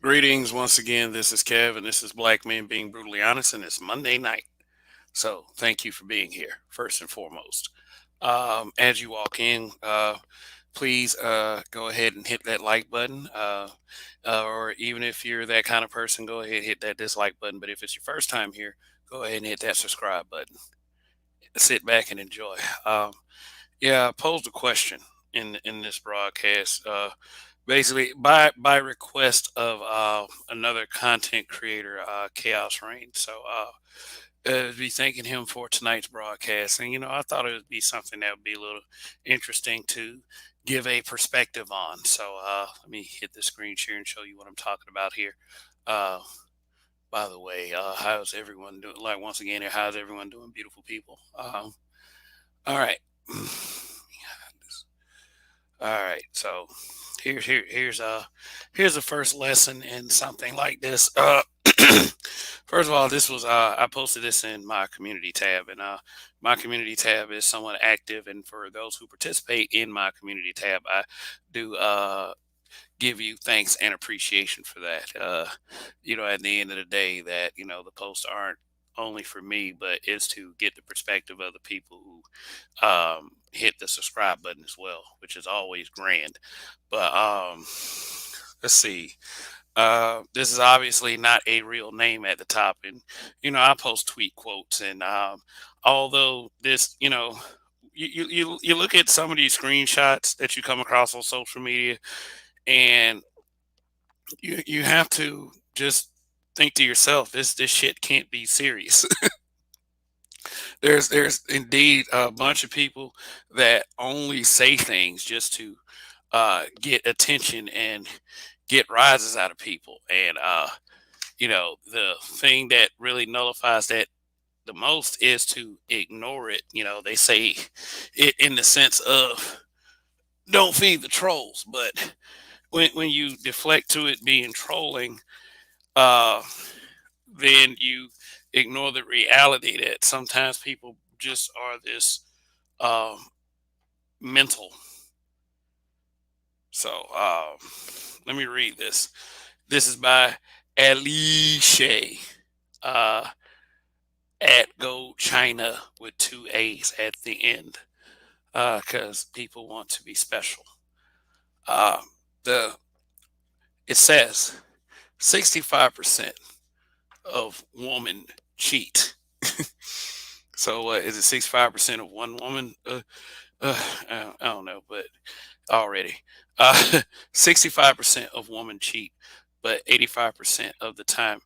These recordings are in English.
Greetings once again. This is Kev, and this is Black Men Being Brutally Honest, and it's Monday night. So, thank you for being here, first and foremost. As you walk in, please go ahead and hit that like button. Or even if you're that kind of person, go ahead and hit that dislike button. But if it's your first time here, go ahead and hit that subscribe button. Sit back and enjoy. Yeah, I posed a question in this broadcast. Basically, by request of another content creator, Chaos Rain. So, be thanking him for tonight's broadcast, and I thought it would be something that would be a little interesting to give a perspective on. So, let me hit the screen share and show you what I'm talking about here. Uh, by the way, how's everyone doing? Like once again, how's everyone doing, beautiful people? All right. All right, so here's the first lesson in something like this. First of all, this was I posted this in my community tab, and my community tab is somewhat active. And for those who participate in my community tab, I do give you thanks and appreciation for that. At the end of the day, that the posts aren't only for me, but is to get the perspective of the people who hit the subscribe button as well, which is always grand. But let's see. This is obviously not a real name at the top, and I post tweet quotes, and although this, you look at some of these screenshots that you come across on social media, and you have to just think to yourself, this shit can't be serious. There's indeed a bunch of people that only say things just to get attention and get rises out of people. And the thing that really nullifies that the most is to ignore it. They say it in the sense of don't feed the trolls, but when you deflect to it being trolling, uh, then you ignore the reality that sometimes people just are this um, mental. So let me read this. This is by Alicia uh, at Go China with two A's at the end because people want to be special. Uh, the It says 65% of women cheat. So is it 65% of one woman? I don't know, but already, 65% of women cheat, but 85% of the time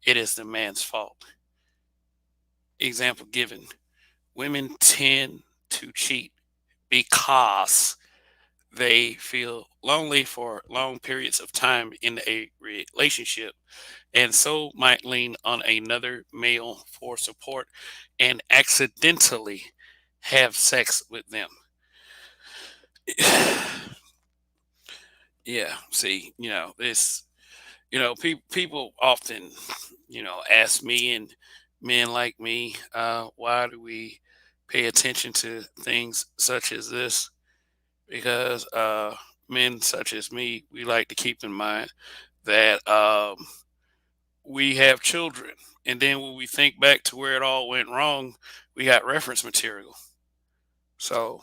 it is the man's fault. Example given: women tend to cheat because they feel lonely for long periods of time in a relationship and so might lean on another male for support and accidentally have sex with them. Yeah, see, this, people often, ask me and men like me, why do we pay attention to things such as this? Because men such as me, we like to keep in mind that we have children. And then when we think back to where it all went wrong, we got reference material. So,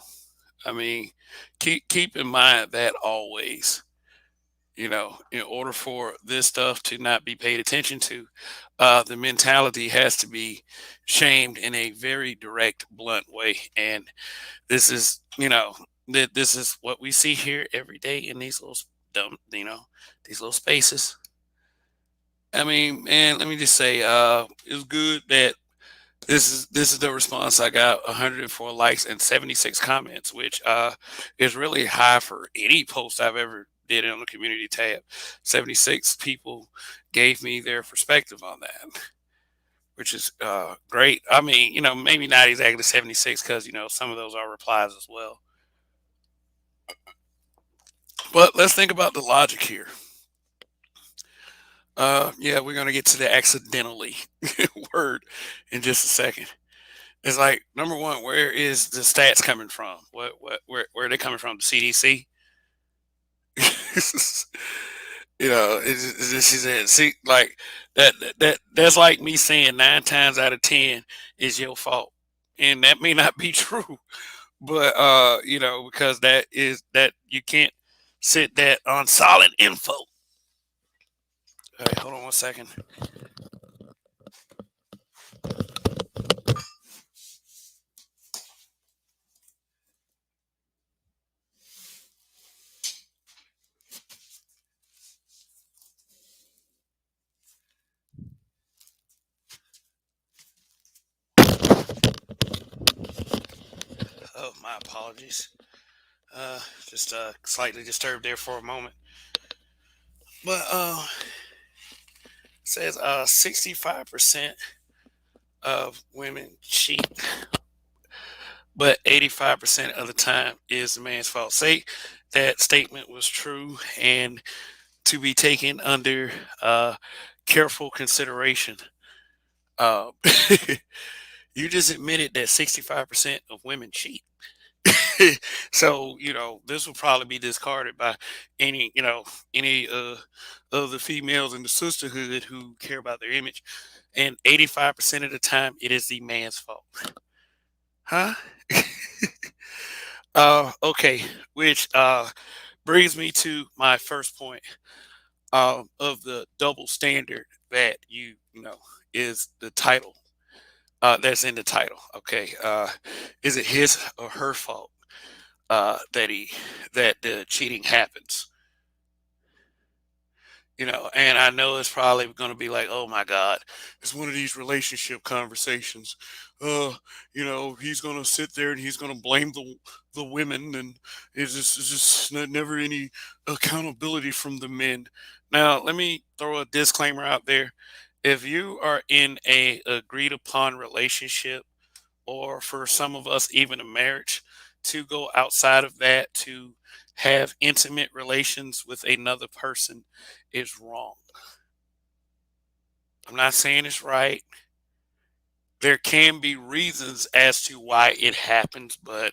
I mean, keep in mind that always, in order for this stuff to not be paid attention to, the mentality has to be shamed in a very direct, blunt way. And this is, this is what we see here every day in these little dumb, these little spaces. I mean, man, let me just say, it's good that this is the response I got: 104 likes and 76 comments, which is really high for any post I've ever did on the community tab. 76 people gave me their perspective on that, which is great. I mean, maybe not exactly 76 because some of those are replies as well. But let's think about the logic here. Yeah, we're gonna get to the accidentally word in just a second. It's like number one, where is the stats coming from? Where are they coming from? The CDC? She said, see, like that's like me saying 9 times out of 10 is your fault, and that may not be true, but because that you can't sit that on solid info. All right, hold on 1 second. Oh, my apologies. Just slightly disturbed there for a moment, but says 65% of women cheat, but 85% of the time is the man's fault. Say that statement was true and to be taken under uh, careful consideration. Uh, you just admitted that 65% of women cheat. So, this will probably be discarded by any of the females in the sisterhood who care about their image. And 85% of the time, it is the man's fault. Huh? Okay, which brings me to my first point of the double standard that you know is the title that's in the title. Okay, is it his or her fault that the cheating happens? And I know it's probably going to be like, oh my God, it's one of these relationship conversations. He's going to sit there and he's going to blame the women, and it's just never any accountability from the men. Now, let me throw a disclaimer out there. If you are in a agreed upon relationship, or for some of us, even a marriage, to go outside of that to have intimate relations with another person is wrong. I'm not saying it's right. There can be reasons as to why it happens, but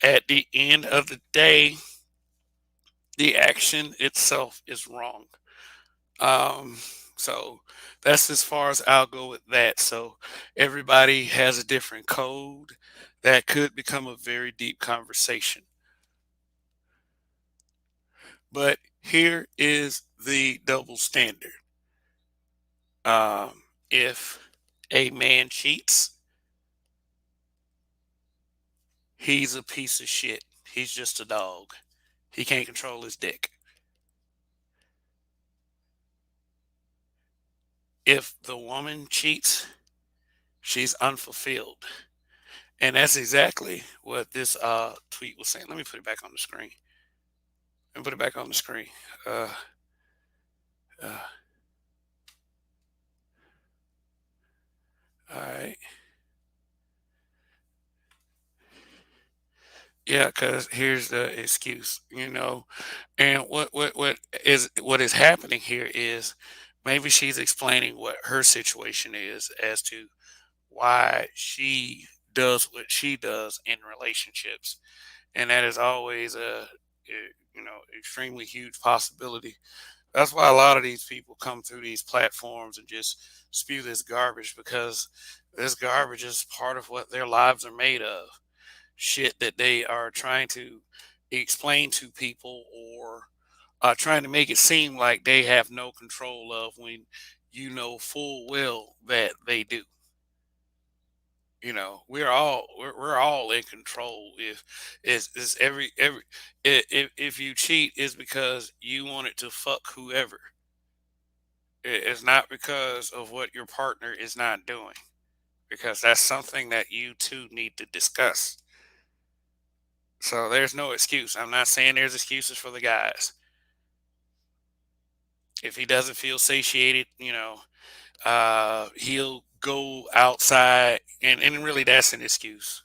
at the end of the day, the action itself is wrong. Um, so that's as far as I'll go with that. So everybody has a different code that could become a very deep conversation. But here is the double standard. If a man cheats, he's a piece of shit. He's just a dog. He can't control his dick. If the woman cheats, she's unfulfilled. And that's exactly what this tweet was saying. Let me put it back on the screen. Let me put it back on the screen. Uh, uh, all right. Yeah, because here's the excuse. And what is happening here is maybe she's explaining what her situation is as to why she does what she does in relationships, and that is always extremely huge possibility. That's why a lot of these people come through these platforms and just spew this garbage, because this garbage is part of what their lives are made of. Shit that they are trying to explain to people, or trying to make it seem like they have no control of, when you know full well that they do. We're all in control. If is every if you cheat, is because you wanted to fuck whoever. It's not because of what your partner is not doing, because that's something that you two need to discuss. So there's no excuse. I'm not saying there's excuses for the guys. If he doesn't feel satiated, he'll go outside, and really that's an excuse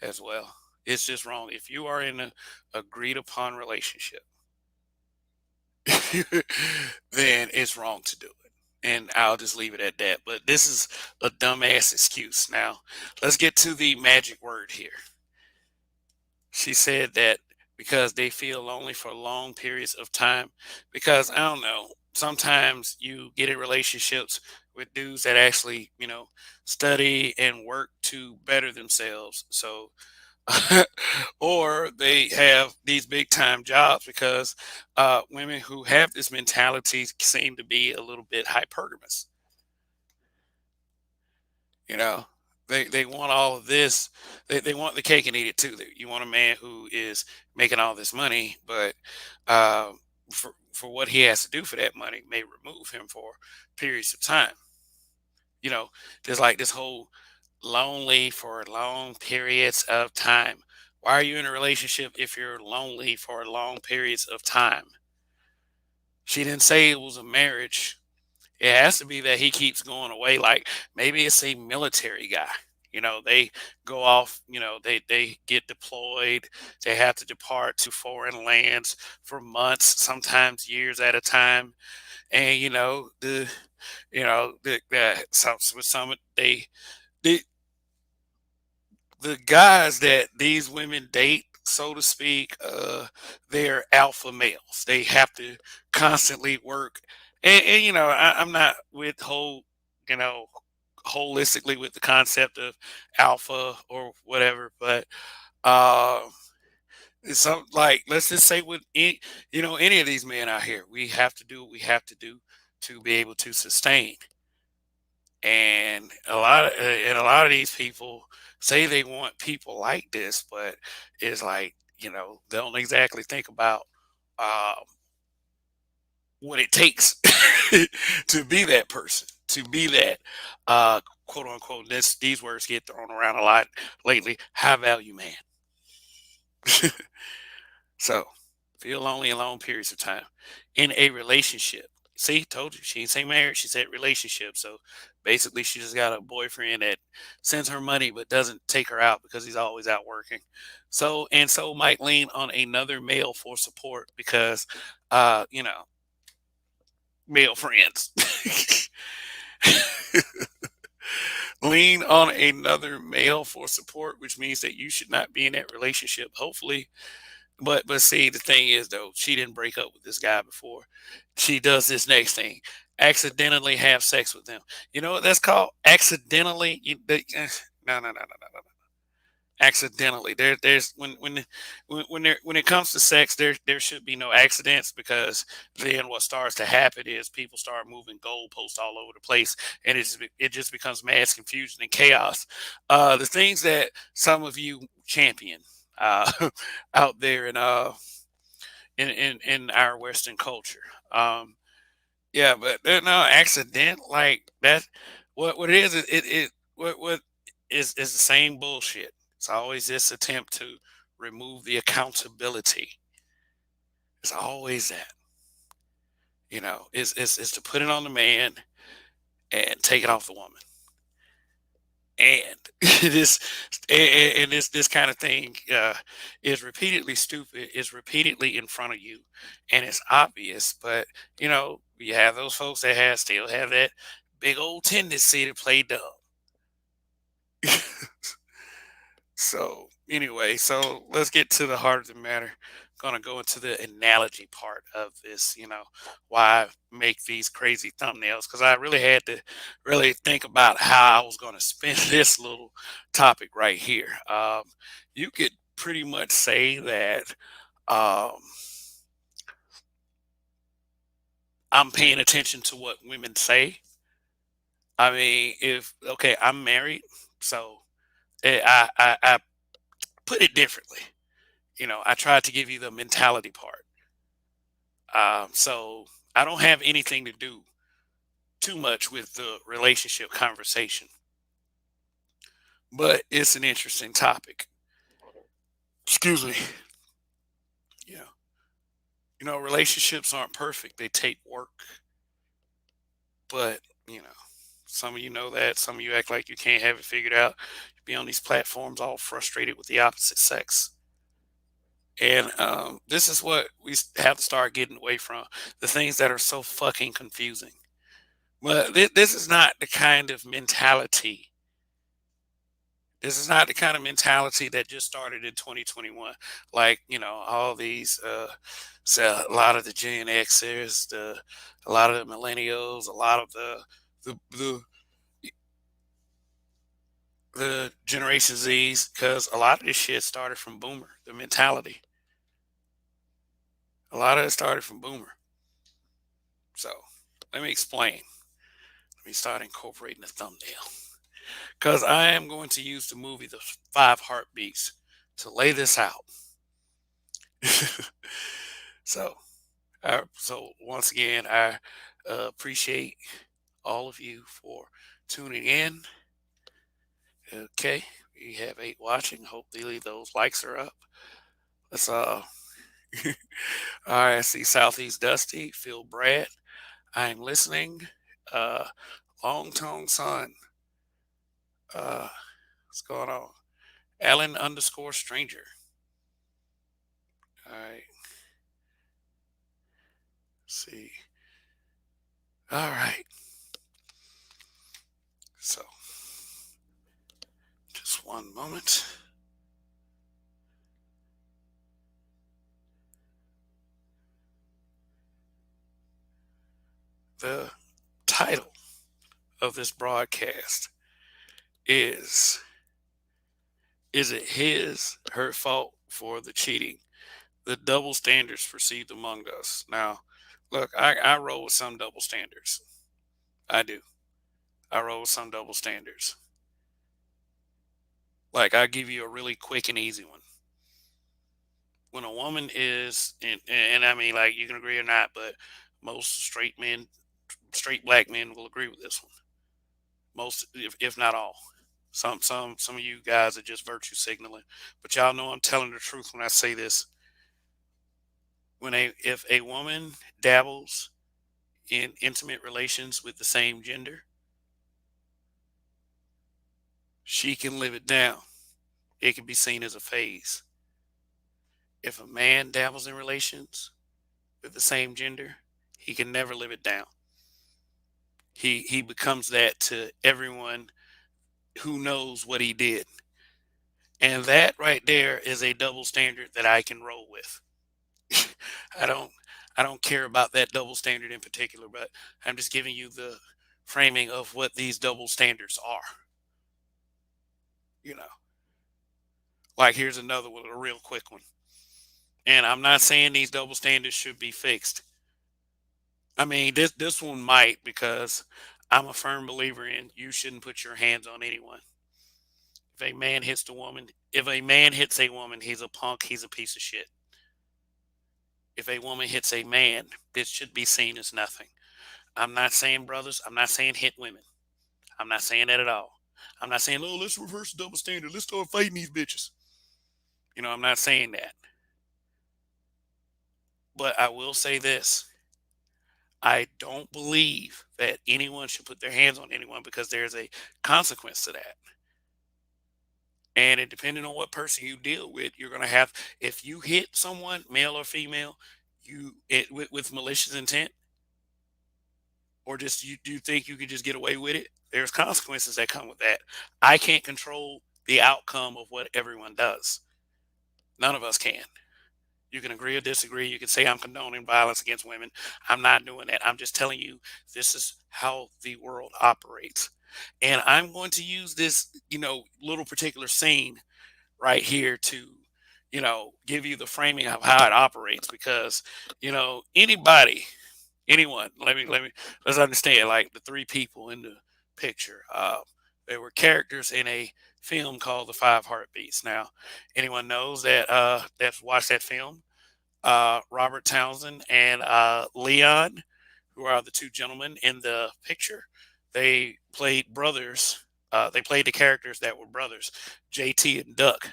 as well. It's just wrong. If you are in a agreed upon relationship, then it's wrong to do it. And I'll just leave it at that. But this is a dumbass excuse. Now, let's get to the magic word here. She said that because they feel lonely for long periods of time. Because I don't know, sometimes you get in relationships with dudes that actually, study and work to better themselves. So, or they have these big time jobs because women who have this mentality seem to be a little bit hypergamous. You know, they want all of this. They want the cake and eat it too. You want a man who is making all this money, but uh, for what he has to do for that money may remove him for periods of time. You know, there's like this whole lonely for long periods of time. Why are you in a relationship if you're lonely for long periods of time? She didn't say it was a marriage. It has to be that he keeps going away. Like maybe it's a military guy. They go off, they get deployed. They have to depart to foreign lands for months, sometimes years at a time. And with some they the guys that these women date, so to speak, they're alpha males. They have to constantly work, and I'm not with you know, holistically with the concept of alpha or whatever, but uh, it's some like let's just say with any of these men out here, we have to do what we have to do to be able to sustain. And a lot of these people say they want people like this, but it's like they don't exactly think about uh, what it takes to be that person, to be that quote unquote. These words get thrown around a lot lately. High value man. So, feel lonely in long periods of time in a relationship. See, told you she didn't say marriage. She said relationship. So basically, she just got a boyfriend that sends her money but doesn't take her out because he's always out working. So might lean on another male for support because, uh, you know, male friends. Lean on another male for support, which means that you should not be in that relationship. Hopefully, but see, the thing is though, she didn't break up with this guy before. She does this next thing, accidentally have sex with him. You know what that's called? Accidentally. No, no, no, no, no, no. Accidentally. There's when it comes to sex, there should be no accidents because then what starts to happen is people start moving goalposts all over the place, and it just becomes mass confusion and chaos. The things that some of you champion uh, out there in our Western culture. Yeah, but there's no accident like that. What it is what is the same bullshit. It's always this attempt to remove the accountability. It's always that. Is to put it on the man and take it off the woman. And this and this kind of thing is repeatedly stupid, is repeatedly in front of you, and it's obvious. But you have those folks that still have that big old tendency to play dumb. So anyway, so let's get to the heart of the matter. Gonna go into the analogy part of this, why I make these crazy thumbnails, because I really had to really think about how I was gonna spin this little topic right here. You could pretty much say that um, I'm paying attention to what women say. I mean, if okay, I'm married, so I put it differently. I tried to give you the mentality part. So I don't have anything to do too much with the relationship conversation, but it's an interesting topic. Excuse me. Yeah. Relationships aren't perfect. They take work, but some of you know that. Some of you act like you can't have it figured out. You be on these platforms all frustrated with the opposite sex. And this is what we have to start getting away from, the things that are so fucking confusing. But this is not the kind of mentality This is not the kind of mentality that just started in 2021. Like, all these, so a lot of the Gen Xers, a lot of the millennials, a lot of the, the, the Generation Zs, because a lot of this shit started from Boomer, the mentality. A lot of it started from Boomer. So let me explain. Let me start incorporating the thumbnail. Because I am going to use the movie The Five Heartbeats to lay this out. so, so once again, I appreciate all of you for tuning in. Okay, we have 8 watching. Hopefully those likes are up. Let's all right. I see Southeast Dusty, Phil Brad. I'm listening. Uh, Long Tone Son. What's going on? Alan underscore Stranger. All right. See. All right. So, just one moment. The title of this broadcast is Is it her fault for the cheating? The double standards perceived among us. Now, look, I roll with some double standards. I do. I roll with some double standards. Like, I'll give you a really quick and easy one. When a woman is, and I mean, like, you can agree or not, but most straight men, straight black men will agree with this one. Most, if not all. Some of you guys are just virtue signaling, but y'all know I'm telling the truth when I say this. If a woman dabbles in intimate relations with the same gender, she can live it down. It can be seen as a phase. If a man dabbles in relations with the same gender, he can never live it down. He becomes that to everyone who knows what he did. And that right there is a double standard that I can roll with. I don't I don't care about that double standard in particular, but I'm just giving you the framing of what these double standards are. You know, like here's another one, a real quick one. And I'm not saying these double standards should be fixed. I mean, this one might because I'm a firm believer in you shouldn't put your hands on anyone. If a man hits a woman, he's a punk, he's a piece of shit. If a woman hits a man, this should be seen as nothing. I'm not saying brothers, I'm not saying hit women. I'm not saying that at all. I'm not saying, oh, let's reverse the double standard. Let's start fighting these bitches. I'm not saying that. But I will say this. I don't believe that anyone should put their hands on anyone because there's a consequence to that. And it depending on what person you deal with, you're gonna have if you hit someone, male or female, with malicious intent, or just you do you think you could just get away with it? There's consequences that come with that. I can't control the outcome of what everyone does. None of us can. You can agree or disagree. You can say I'm condoning violence against women. I'm not doing that. I'm just telling you this is how the world operates. And I'm going to use this, little particular scene right here to, give you the framing of how it operates because, anybody, anyone, let's understand like the 3 people in the picture. They were characters in a film called The Five Heartbeats. Now, anyone knows that that's watched that film, Robert Townsend and Leon, who are the 2 gentlemen in the picture. They played brothers. They played the characters that were brothers, JT and Duck.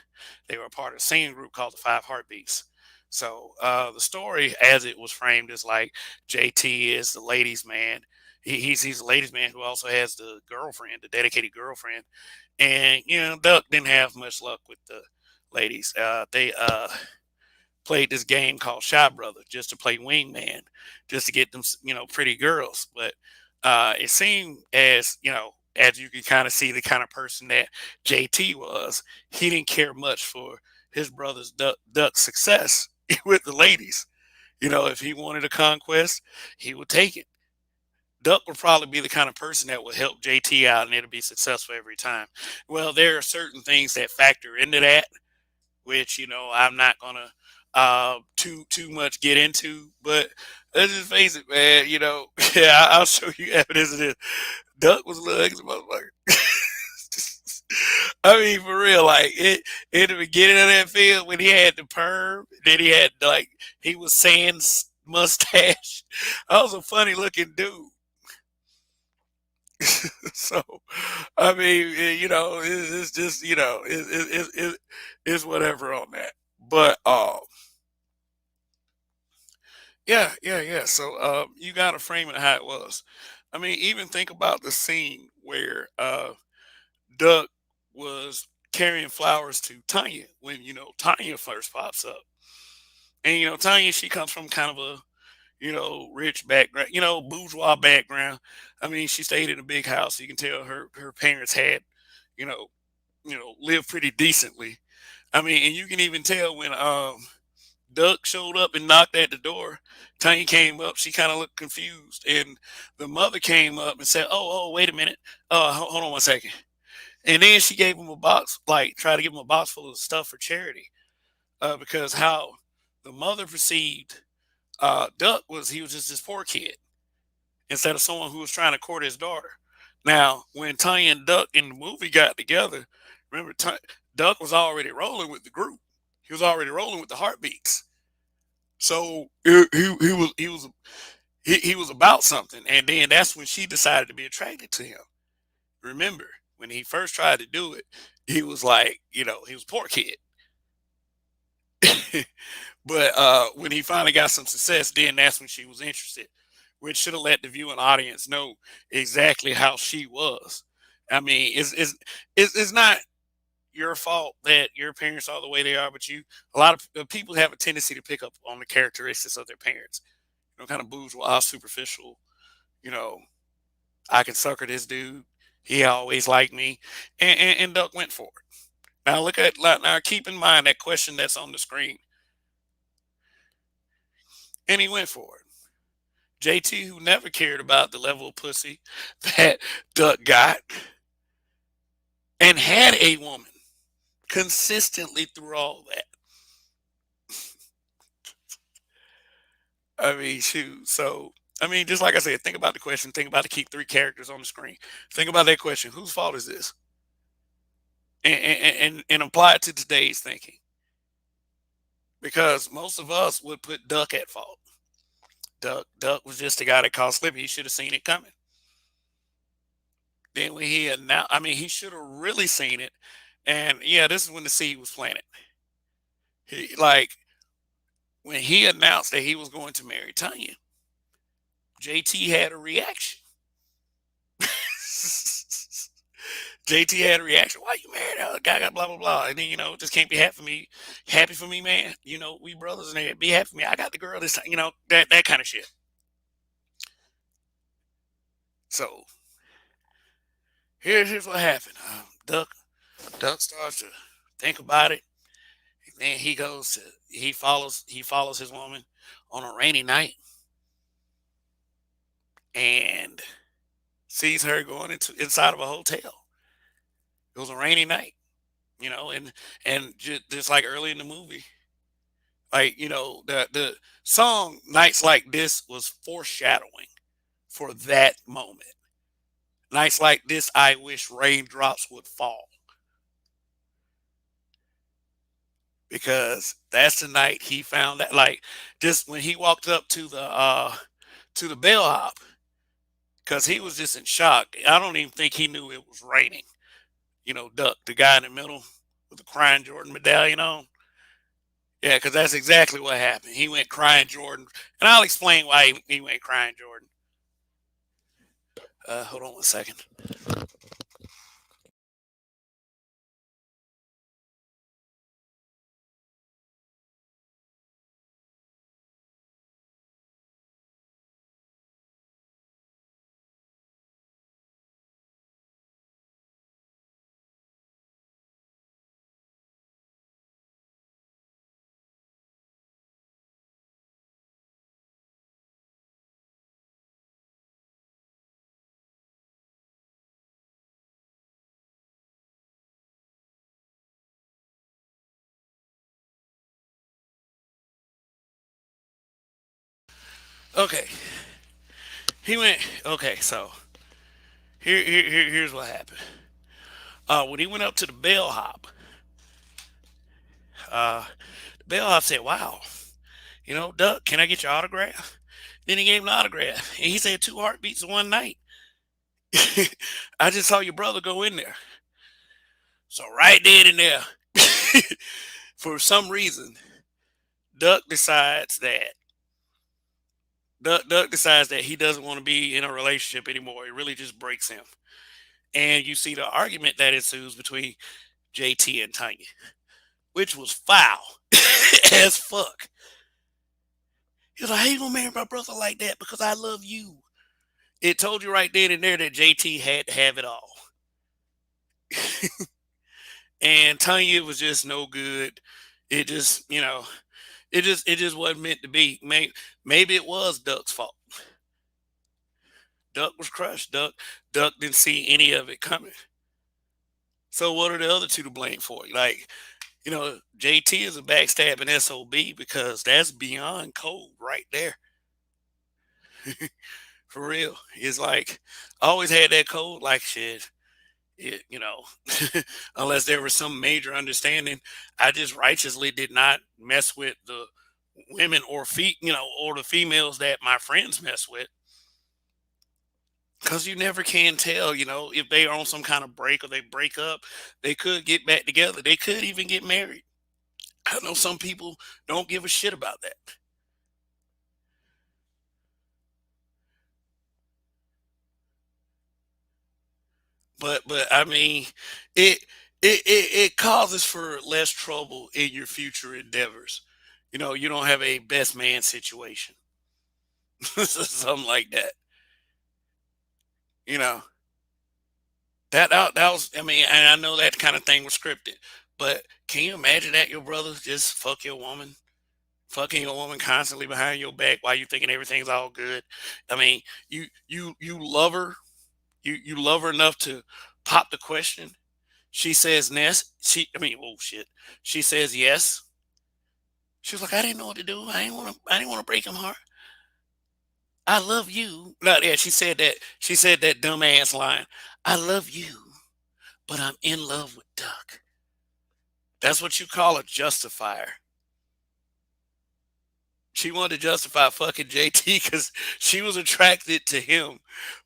They were part of a singing group called the Five Heartbeats. So the story, as it was framed, is like JT is the ladies' man. He's the ladies' man who also has the girlfriend, the dedicated girlfriend, and Duck didn't have much luck with the ladies. They played this game called Shy Brother just to play wingman, just to get them, pretty girls. But it seemed as as you can kind of see the kind of person that JT was, he didn't care much for his brother's Duck's success with the ladies. You know, if he wanted a conquest, he would take it. Duck would probably be the kind of person that would help JT out and it'll be successful every time. Well, there are certain things that factor into that, which I'm not gonna too much get into, but let's just face it, man. Yeah, I'll show you evidence of this. Duck was a little ugly motherfucker. I mean, for real, like it in the beginning of that film when he had the perm, then he had like he was sans mustache. I was a funny looking dude. So, I mean, it's just it's whatever on that. But yeah, yeah, yeah. So you got to frame it how it was. I mean, even think about the scene where Duck was carrying flowers to Tanya when Tanya first pops up, and Tanya, she comes from kind of a rich background, bourgeois background. I mean, she stayed in a big house. You can tell her parents had you know lived pretty decently. I mean, and you can even tell when Duck showed up and knocked at the door. Tanya came up. She kind of looked confused, and the mother came up and said, "Oh, wait a minute. Hold on one second." And then she gave him a box, like tried to give him a box full of stuff for charity, because how the mother perceived Duck was he was just this poor kid instead of someone who was trying to court his daughter. Now, when Tanya and Duck in the movie got together, remember Duck was already rolling with the group. He was already rolling with the heartbeats. So he was about something, and then that's when she decided to be attracted to him. Remember when he first tried to do it, he was like, he was a poor kid. But when he finally got some success, then that's when she was interested, which should have let the viewing audience know exactly how she was. I mean, it's not your fault that your parents are the way they are, but a lot of people have a tendency to pick up on the characteristics of their parents. Kind of bourgeois, superficial. You know, I can sucker this dude. He always liked me, and Duck went for it. Now now. Keep in mind that question that's on the screen, and he went for it. JT, who never cared about the level of pussy that Duck got, and had a woman consistently through all that. I mean, shoot. So, I mean, just like I said, think about the question. Think about the key three characters on the screen. Think about that question. Whose fault is this? And apply it to today's thinking. Because most of us would put Duck at fault. Duck was just the guy that caused Slippy. He should have seen it coming. Then when he announced, I mean, he should have really seen it. And yeah, this is when the seed was planted. He like when he announced that he was going to marry Tanya, JT had a reaction. JT had a reaction. Why you married a guy? Got blah blah blah. And then just can't be happy for me, man. We brothers and they be happy for me. I got the girl this time. That kind of shit. So here's what happened. Duck starts to think about it. And then he follows his woman on a rainy night and sees her going inside of a hotel. It was a rainy night, and just like early in the movie, like the song "Nights Like This" was foreshadowing for that moment. Nights like this, I wish raindrops would fall because that's the night he found that. Like just when he walked up to the bellhop, because he was just in shock. I don't even think he knew it was raining. Duck, the guy in the middle with the crying Jordan medallion on. Yeah, because that's exactly what happened. He went crying Jordan, and I'll explain why he went crying Jordan. Hold on one second. Okay, he went. Okay, so here's what happened. When he went up to the bellhop, the bellhop said, "Wow, Duck, can I get your autograph?" Then he gave him the autograph, and he said, "Two heartbeats in one night." I just saw your brother go in there. So right then and there, for some reason, Duck decides that Duck decides that he doesn't want to be in a relationship anymore. It really just breaks him. And you see the argument that ensues between JT and Tanya, which was foul as fuck. He was like, "How you gonna marry my brother like that? Because I love you." It told you right then and there that JT had to have it all. And Tanya was just no good. It just, it just wasn't meant to be. Maybe it was Duck's fault. Duck was crushed. Duck didn't see any of it coming. So what are the other two to blame for? Like, JT is a backstabbing SOB because that's beyond code right there. For real. It's like I always had that code like shit. It, unless there was some major understanding, I just righteously did not mess with the women or the females that my friends mess with. Because you never can tell, if they are on some kind of break or they break up, they could get back together. They could even get married. I know some people don't give a shit about that. But I mean, it it causes for less trouble in your future endeavors. You don't have a best man situation, something like that. You know that was. I mean, and I know that kind of thing was scripted, but can you imagine that your brother just fucking your woman constantly behind your back while you thinking everything's all good? I mean, you love her, you love her enough to pop the question. She says yes. I mean, oh shit. She says yes. She was like, I didn't know what to do. I didn't want to break him heart. I love you. No, yeah, she said that. She said that dumbass line. I love you, but I'm in love with Duck. That's what you call a justifier. She wanted to justify fucking JT because she was attracted to him,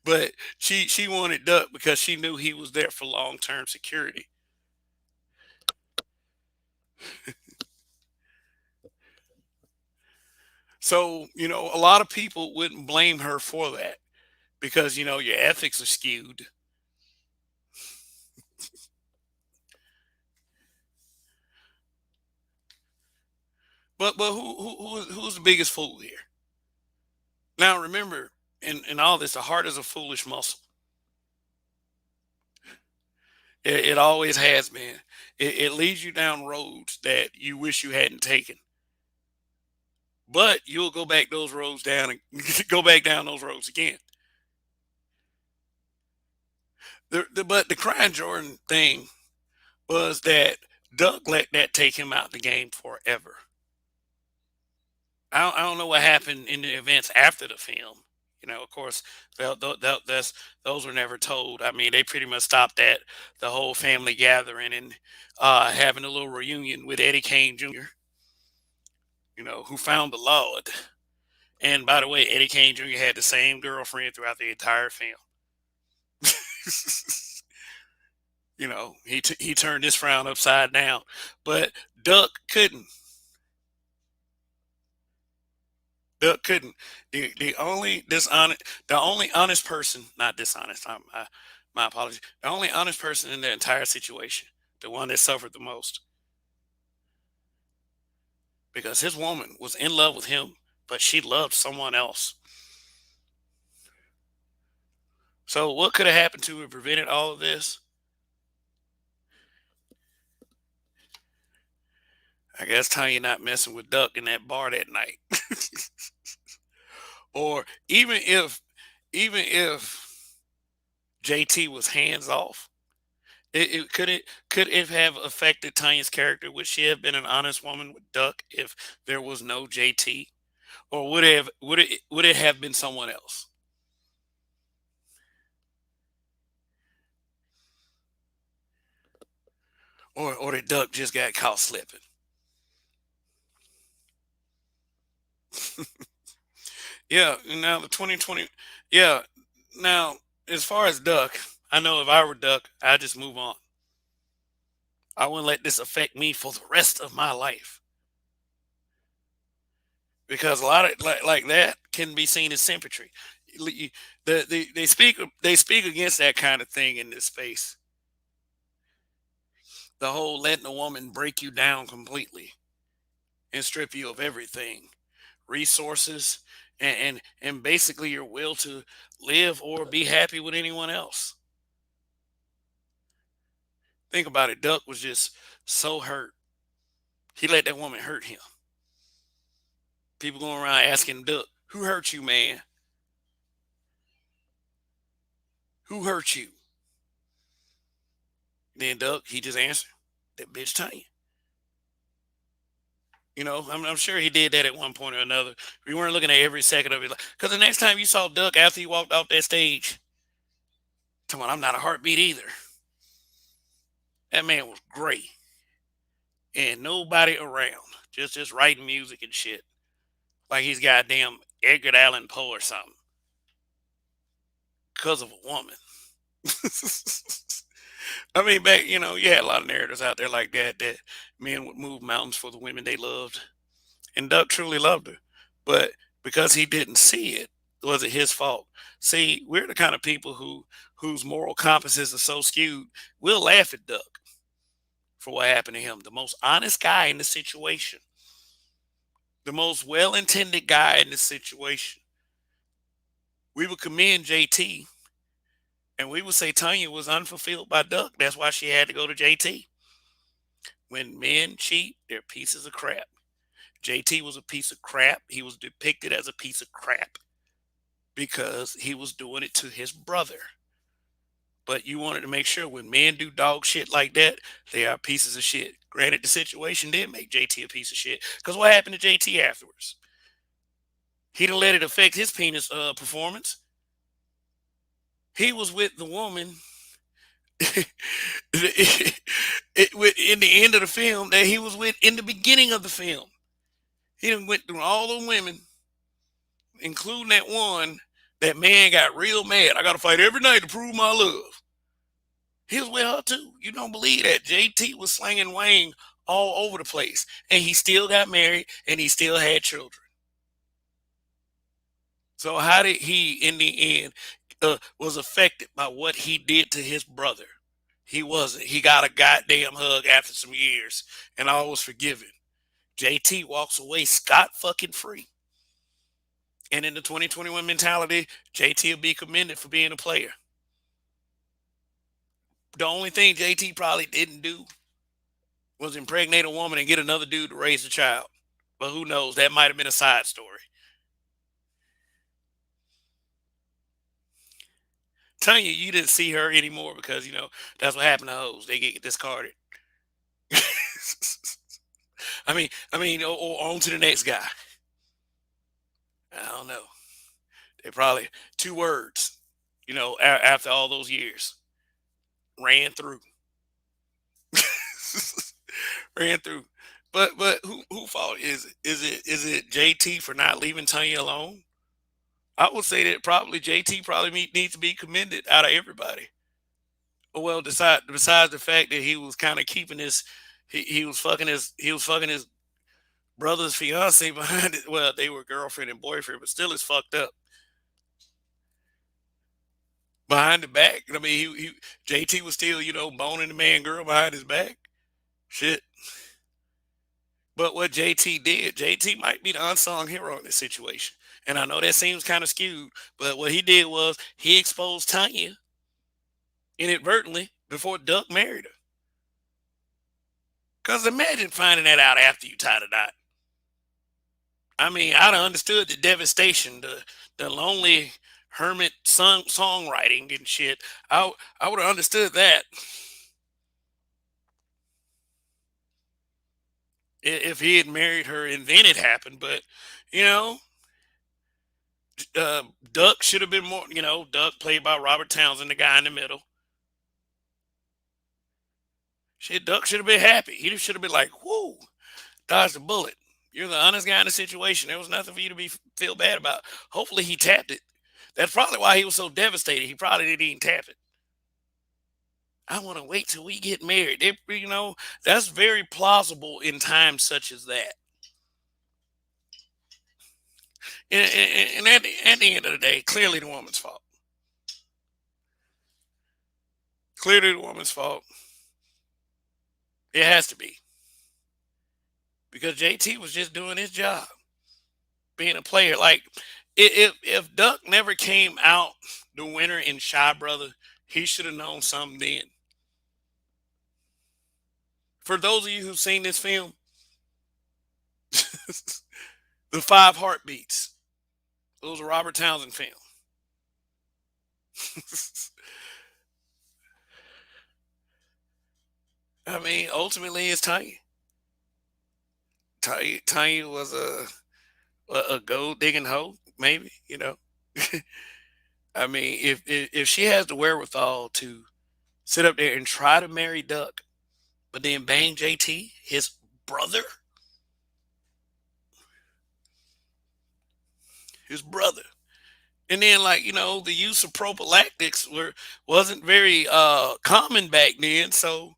but she wanted Duck because she knew he was there for long term security. So a lot of people wouldn't blame her for that because your ethics are skewed. But who's the biggest fool here? Now remember, in all this, the heart is a foolish muscle. It always has been. It leads you down roads that you wish you hadn't taken. But you'll go back those roads down and go back down those roads again. But the crying Jordan thing was that Doug let that take him out the game forever. I don't know what happened in the events after the film. Of course, those were never told. I mean, they pretty much stopped at the whole family gathering and having a little reunion with Eddie Kane Jr., who found the Lord. And by the way, Eddie Kane Jr. had the same girlfriend throughout the entire film. He turned this frown upside down, but Duck couldn't. Duck couldn't. The only honest person, not dishonest. My apologies. The only honest person in the entire situation, the one that suffered the most, because his woman was in love with him, but she loved someone else. So what could have happened to have prevented all of this? I guess Tanya not messing with Duck in that bar that night, or even if JT was hands off, it have affected Tanya's character? Would she have been an honest woman with Duck if there was no JT? or would it have been someone else, or the duck just got caught slipping? Yeah, and now the 2020. Yeah, now as far as duck, I know if I were duck, I'd just move on. I wouldn't let this affect me for the rest of my life because a lot of like that can be seen as sympatry. They speak against that kind of thing in this space. The whole letting a woman break you down completely and strip you of everything, resources, and basically your will to live or be happy with anyone else. Think about it. Duck was just so hurt. He let that woman hurt him. People going around asking Duck, "Who hurt you, man? Who hurt you?" Then Duck, he just answered, "That bitch Tanya." I'm sure he did that at one point or another. We weren't looking at every second of it. Because the next time you saw Duck after he walked off that stage, come on, I'm not a heartbeat either. That man was great. And nobody around. Just writing music and shit. Like he's goddamn Edgar Allan Poe or something. Because of a woman. I mean, back, you had a lot of narratives out there like that, that men would move mountains for the women they loved. And Duck truly loved her. But because he didn't see it, was it his fault? See, we're the kind of people whose moral compasses are so skewed, we'll laugh at Duck for what happened to him. The most honest guy in the situation, the most well intended guy in the situation. We would commend JT and we would say Tanya was unfulfilled by Duck. That's why she had to go to JT. When men cheat, they're pieces of crap. JT was a piece of crap. He was depicted as a piece of crap because he was doing it to his brother. But you wanted to make sure when men do dog shit like that, they are pieces of shit. Granted, the situation did make JT a piece of shit. Because what happened to JT afterwards? He didn't let it affect his penis performance. He was with the woman in the end of the film that he was with in the beginning of the film. He done went through all the women, including that one. That man got real mad. I got to fight every night to prove my love. He was with her too. You don't believe that. JT was slanging Wayne all over the place. And he still got married and he still had children. So how did he, in the end, was affected by what he did to his brother? He wasn't. He got a goddamn hug after some years and all was forgiven. JT walks away scot fucking free. And in the 2021 mentality, JT will be commended for being a player. The only thing JT probably didn't do was impregnate a woman and get another dude to raise a child. But who knows? That might have been a side story. Tanya, you didn't see her anymore because that's what happened to hoes. They get discarded. or on to the next guy. I don't know. They probably two words. After all those years, ran through, ran through. But who fault is it? Is it JT for not leaving Tanya alone? I would say that probably JT probably needs to be commended out of everybody. Well, besides the fact that he was kind of keeping his, he was fucking his brother's fiance behind it. Well, they were girlfriend and boyfriend, but still it's fucked up. Behind the back. I mean, JT was still boning the man girl behind his back. Shit. But what JT did, JT might be the unsung hero in this situation. And I know that seems kind of skewed, but what he did was he exposed Tanya inadvertently before Duck married her. Because imagine finding that out after you tied a knot. I mean, I'd have understood the devastation, the lonely hermit songwriting and shit. I would have understood that. if he had married her and then it happened. But you know, uh, Duck should have been more. Duck played by Robert Townsend, the guy in the middle. Shit, Duck should have been happy. He should have been like, "Whoo, dodged a bullet. You're the honest guy in the situation. There was nothing for you to be feel bad about." Hopefully, he tapped it. That's probably why he was so devastated. He probably didn't even tap it. I want to wait till we get married. That's very plausible in times such as that. And at the end of the day, clearly the woman's fault. Clearly the woman's fault. It has to be because JT was just doing his job, being a player. Like if Duck never came out the winner in Shy Brother, he should have known something then. For those of you who've seen this film, the Five Heartbeats. It was a Robert Townsend film. I mean, ultimately, it's Tanya. Tanya was a gold digging hoe, maybe. I mean, if she has the wherewithal to sit up there and try to marry Duck, but then bang JT, his brother, his brother, and then the use of prophylactics wasn't very common back then. So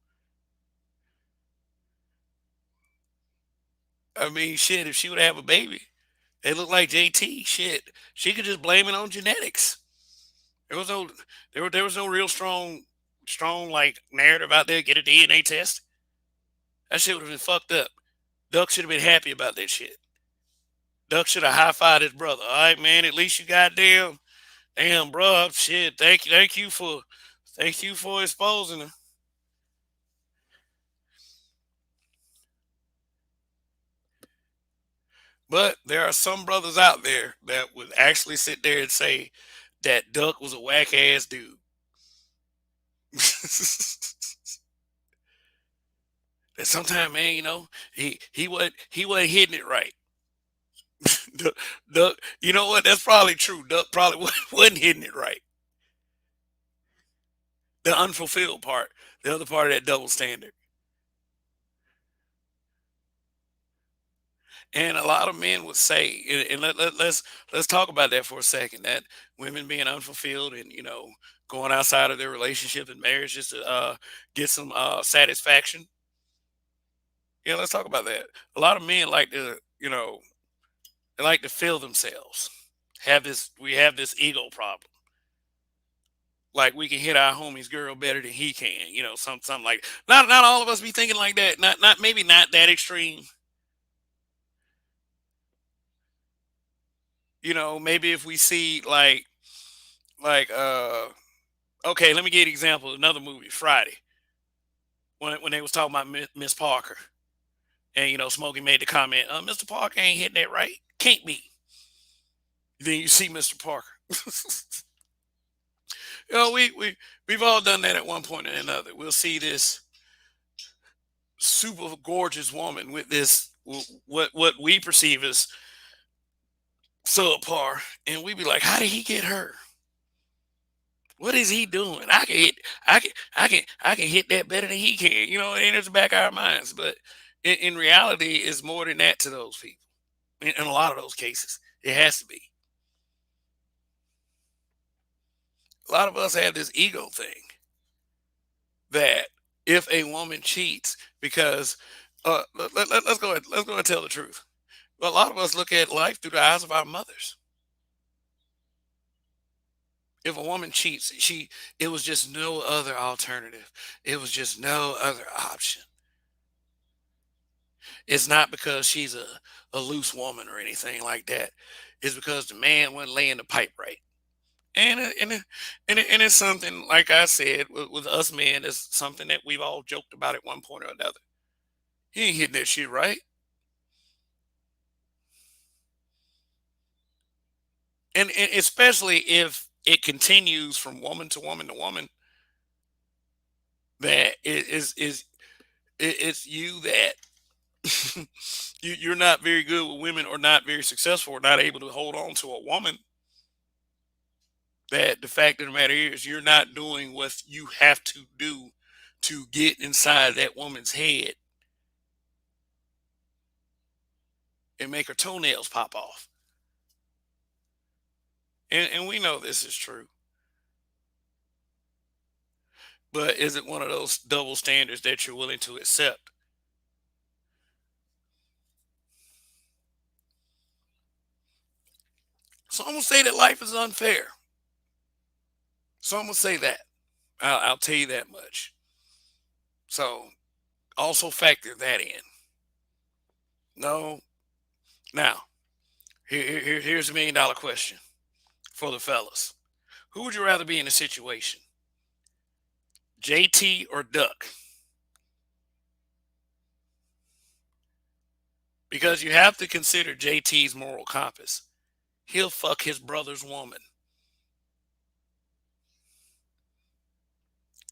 I mean, shit, if she would have a baby, they look like JT. Shit, she could just blame it on genetics. There was no there was no real strong like narrative out there. Get a DNA test. That shit would have been fucked up. Duck should have been happy about that shit. Duck should have high fived his brother. All right, man. At least you goddamn, damn, bro. Shit. Thank you for exposing her. But there are some brothers out there that would actually sit there and say that Duck was a whack ass dude. That sometimes, man, he wasn't hitting it right. Duck, you know what? That's probably true. Duck probably wasn't hitting it right. The unfulfilled part, the other part of that double standard. And a lot of men would say, and let's talk about that for a second. That women being unfulfilled and going outside of their relationship and marriage just to get some satisfaction. Yeah, let's talk about that. A lot of men like to they like to feel themselves. We have this ego problem. Like we can hit our homie's girl better than he can. Something like not all of us be thinking like that. Not maybe not that extreme. Maybe if we see like okay, let me give you an example. Another movie, Friday, when they was talking about Miss Parker, and Smokey made the comment, "Mr. Parker ain't hitting that right. Can't be." Then you see Mr. Parker. We've all done that at one point or another. We'll see this super gorgeous woman with this what we perceive as subpar, and we be like, "How did he get her? What is he doing? I can hit that better than he can." And it's back of our minds. But in reality, it's more than that to those people. In a lot of those cases, it has to be. A lot of us have this ego thing that if a woman cheats, because let's go and tell the truth. Well, a lot of us look at life through the eyes of our mothers. If a woman cheats, it was just no other alternative. It was just no other option. It's not because she's a loose woman or anything like that. It's because the man wasn't laying the pipe right. And it's something like I said with us men. It's something that we've all joked about at one point or another. He ain't hitting that shit right, and especially if it continues from woman to woman to woman, that it's you that You're not very good with women, or not very successful, or not able to hold on to a woman, that the fact of the matter is you're not doing what you have to do to get inside that woman's head and make her toenails pop off. And we know this is true. But is it one of those double standards that you're willing to accept? So I'm gonna say that life is unfair. So I'm gonna say that. I'll tell you that much. So also factor that in. No. Now, here's a $1 million question for the fellas. Who would you rather be in a situation? JT or Duck? Because you have to consider JT's moral compass. He'll fuck his brother's woman.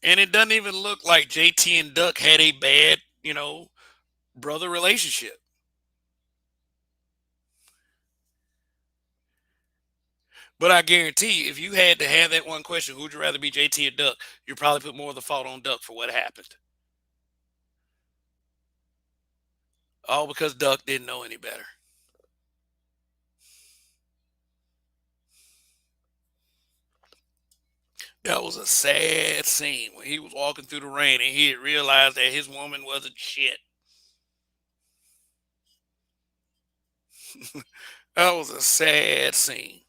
And it doesn't even look like JT and Duck had a bad, brother relationship. But I guarantee you, if you had to have that one question, who'd you rather be, JT or Duck? You'd probably put more of the fault on Duck for what happened. All because Duck didn't know any better. That was a sad scene when he was walking through the rain and he had realized that his woman wasn't shit. That was a sad scene.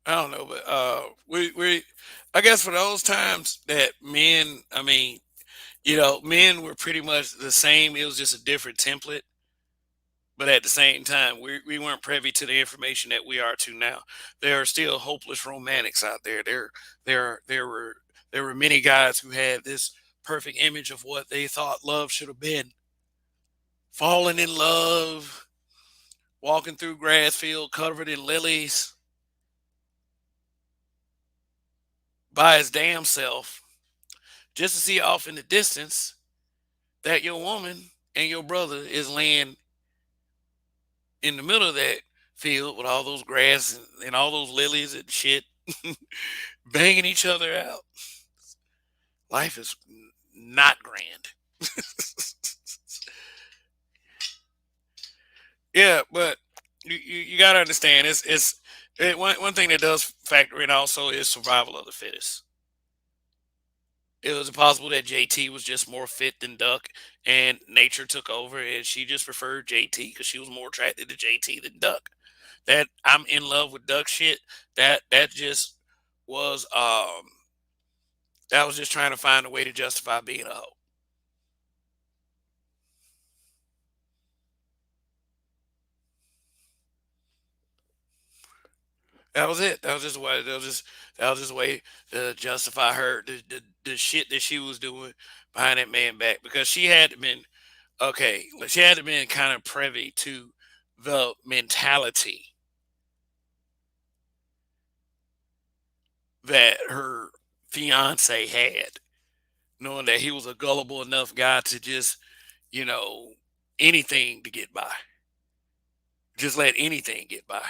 I don't know, but we I guess for those times that men, I mean, men were pretty much the same. It was just a different template. But at the same time, we weren't privy to the information that we are to now. There are still hopeless romantics out there. There were many guys who had this perfect image of what they thought love should have been. Falling in love, walking through grass field covered in lilies by his damn self, just to see off in the distance that your woman and your brother is laying in the middle of that field with all those grass and all those lilies and shit, banging each other out. Life is not grand. Yeah, but you got to understand, one thing that does factor in also is survival of the fittest. It was possible that JT was just more fit than Duck, and nature took over, and she just preferred JT because she was more attracted to JT than Duck. That I'm in love with Duck shit. That just was that was just trying to find a way to justify being a hoe. That was it. That was just a way. That was just a way to justify the shit that she was doing behind that man back, because she had to been okay. She had to been kind of privy to the mentality that her fiance had, knowing that he was a gullible enough guy to just, you know, anything to get by, just let anything get by.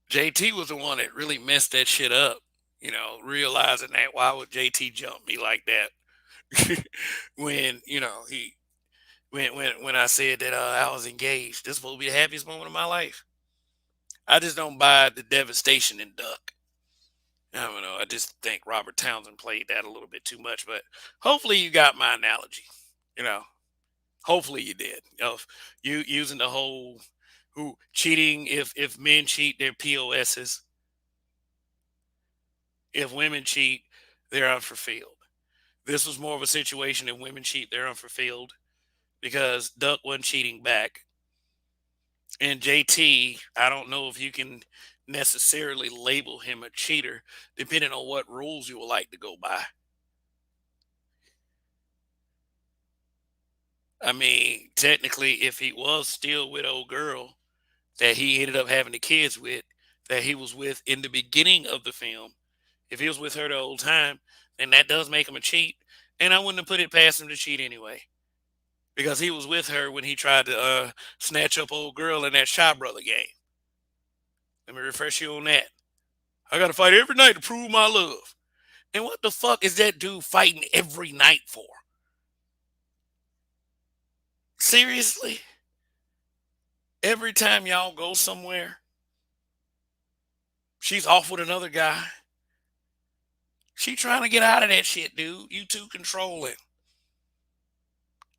JT was the one that really messed that shit up, realizing that why would JT jump me like that when, when I said that I was engaged. This will be the happiest moment of my life. I just don't buy the devastation in Duck. I don't know. I just think Robert Townsend played that a little bit too much, but hopefully you got my analogy. You know, hopefully you did. You using the whole who cheating, if men cheat, they're POSs. If women cheat, they're unfulfilled. This was more of a situation: if women cheat, they're unfulfilled, because Duck wasn't cheating back. And JT, I don't know if you can necessarily label him a cheater, depending on what rules you would like to go by. I mean, technically, if he was still with old girl that he ended up having the kids with, that he was with in the beginning of the film, if he was with her the whole time, and that does make him a cheat. And I wouldn't have put it past him to cheat anyway, because he was with her when he tried to snatch up old girl in that Shaw Brother game. Let me refresh you on that. I got to fight every night to prove my love. And what the fuck is that dude fighting every night for? Seriously? Every time y'all go somewhere, she's off with another guy. She trying to get out of that shit, dude. You too controlling.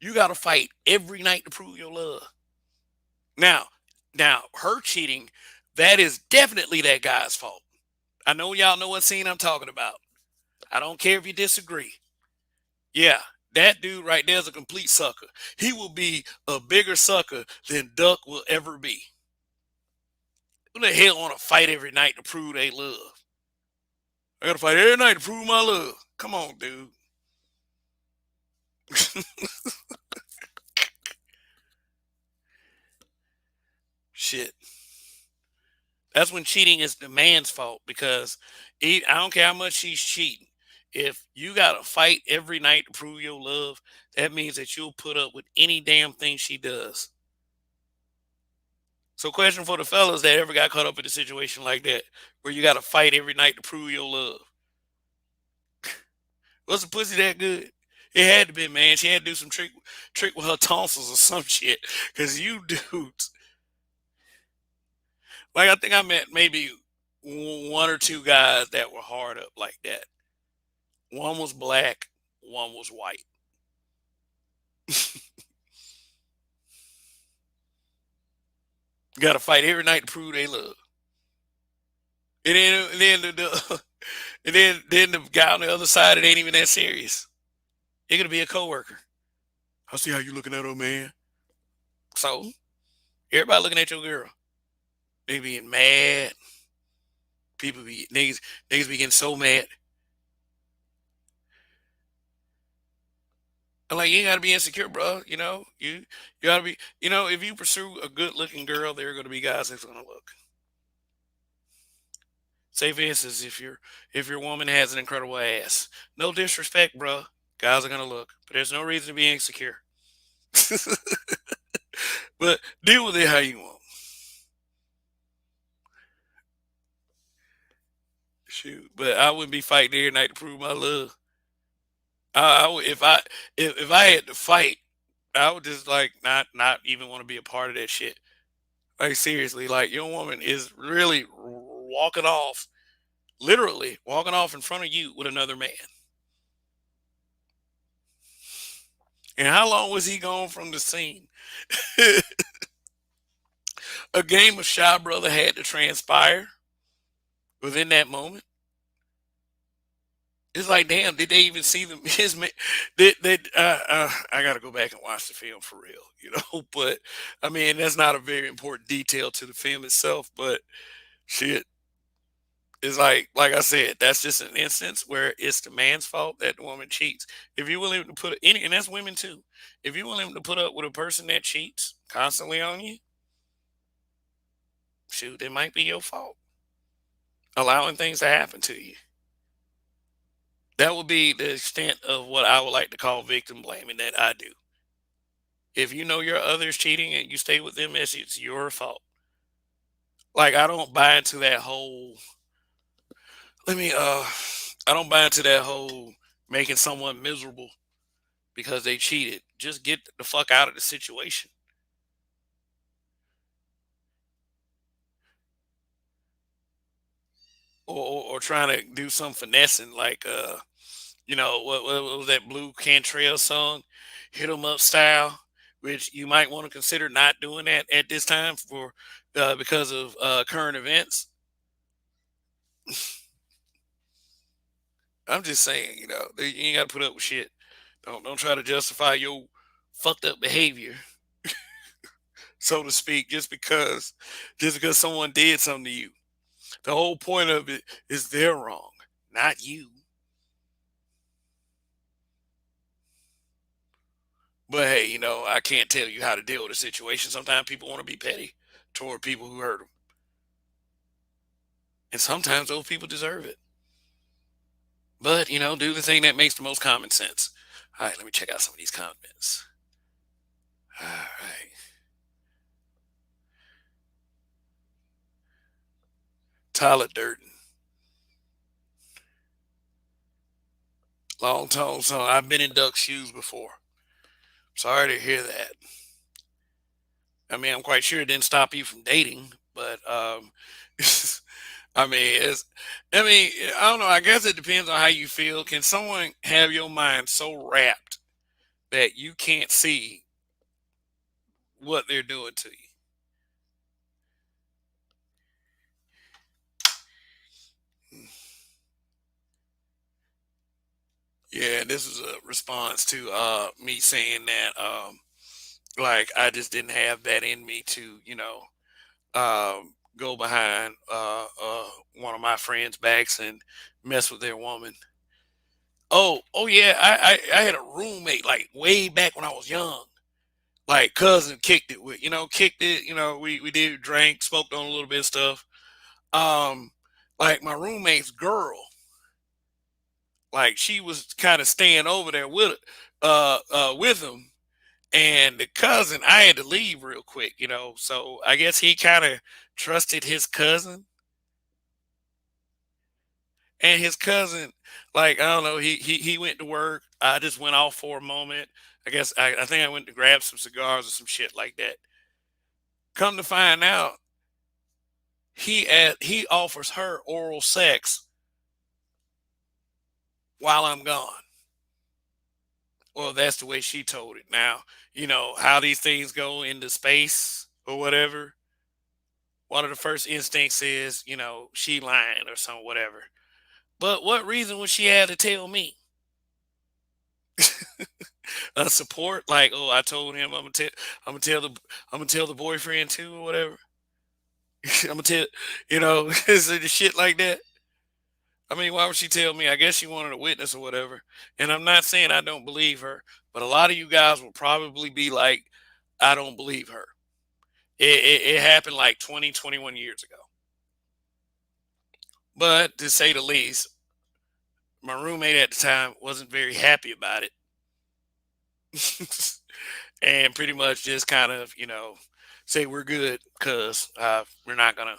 You got to fight every night to prove your love. Now, her cheating, that is definitely that guy's fault. I know y'all know what scene I'm talking about. I don't care if you disagree. Yeah, that dude right there is a complete sucker. He will be a bigger sucker than Duck will ever be. Who the hell want to fight every night to prove they love? I gotta fight every night to prove my love. Come on, dude. Shit. That's when cheating is the man's fault, because I don't care how much she's cheating. If you got to fight every night to prove your love, that means that you'll put up with any damn thing she does. So, question for the fellas that ever got caught up in a situation like that, where you got to fight every night to prove your love. Was the pussy that good? It had to be, man. She had to do some trick with her tonsils or some shit. Cause you dudes, like, I think I met maybe one or two guys that were hard up like that. One was black, one was white. Got to fight every night to prove they love. And then the guy on the other side, it ain't even that serious. It could be a coworker. I see how you looking at her, man. So everybody looking at your girl. They being mad. People be niggas be getting so mad. I'm like, you ain't gotta be insecure, bro. You gotta be. If you pursue a good looking girl, there are gonna be guys that's gonna look. Say for instance, if your woman has an incredible ass, no disrespect, bro. Guys are gonna look, but there's no reason to be insecure. But deal with it how you want. Shoot, but I wouldn't be fighting every night to prove my love. I would, if I had to fight, I would just like not even want to be a part of that shit. Like, seriously, like, your woman is really walking off, literally walking off in front of you with another man. And how long was he gone from the scene? A game of Shy Brother had to transpire within that moment. It's like, damn, did they even see them? His man, I got to go back and watch the film for real. But I mean, that's not a very important detail to the film itself. But shit, it's like I said, that's just an instance where it's the man's fault that the woman cheats. If you're willing to put any, and that's women too, if you're willing to put up with a person that cheats constantly on you, shoot, it might be your fault allowing things to happen to you. That would be the extent of what I would like to call victim blaming that I do. If you know your other's cheating and you stay with them, it's your fault. Like, I don't buy into that whole. Let me. I don't buy into that whole making someone miserable because they cheated. Just get the fuck out of the situation. Or trying to do some finessing, like what was that Blue Cantrell song, "Hit 'em Up" style, which you might want to consider not doing that at this time for because of current events. I'm just saying, you ain't got to put up with shit. Don't try to justify your fucked up behavior, so to speak, just because someone did something to you. The whole point of it is they're wrong, not you. But hey, I can't tell you how to deal with a situation. Sometimes people want to be petty toward people who hurt them, and sometimes those people deserve it. But do the thing that makes the most common sense. All right, let me check out some of these comments. All right. Tyler Durden. Long tone song. I've been in Duck's shoes before. Sorry to hear that. I mean, I'm quite sure it didn't stop you from dating, but I mean, I mean, I don't know. I guess it depends on how you feel. Can someone have your mind so wrapped that you can't see what they're doing to you? Yeah, this is a response to me saying that like I just didn't have that in me to, go behind one of my friends' backs and mess with their woman. Oh yeah, I had a roommate like way back when I was young. Like cousin kicked it with, kicked it. We did drink, smoked on a little bit of stuff. Um, like my roommate's girl, like she was kind of staying over there with him, and the cousin, I had to leave real quick, so I guess he kind of trusted his cousin, and his cousin, like I don't know, he went to work. I just went off for a moment. I guess I think I went to grab some cigars or some shit like that. Come to find out, he offers her oral sex while I'm gone. Well, that's the way she told it. Now, how these things go into space or whatever. One of the first instincts is, she lying or some whatever. But what reason would she have to tell me? A support, like, oh, I told him I'm gonna tell the I'm gonna tell the boyfriend too or whatever. I'm gonna tell, is it shit like that? I mean, why would she tell me? I guess she wanted a witness or whatever. And I'm not saying I don't believe her, but a lot of you guys will probably be like, I don't believe her. It happened like 20, 21 years ago. But to say the least, my roommate at the time wasn't very happy about it. And pretty much just kind of, say we're good because we're not going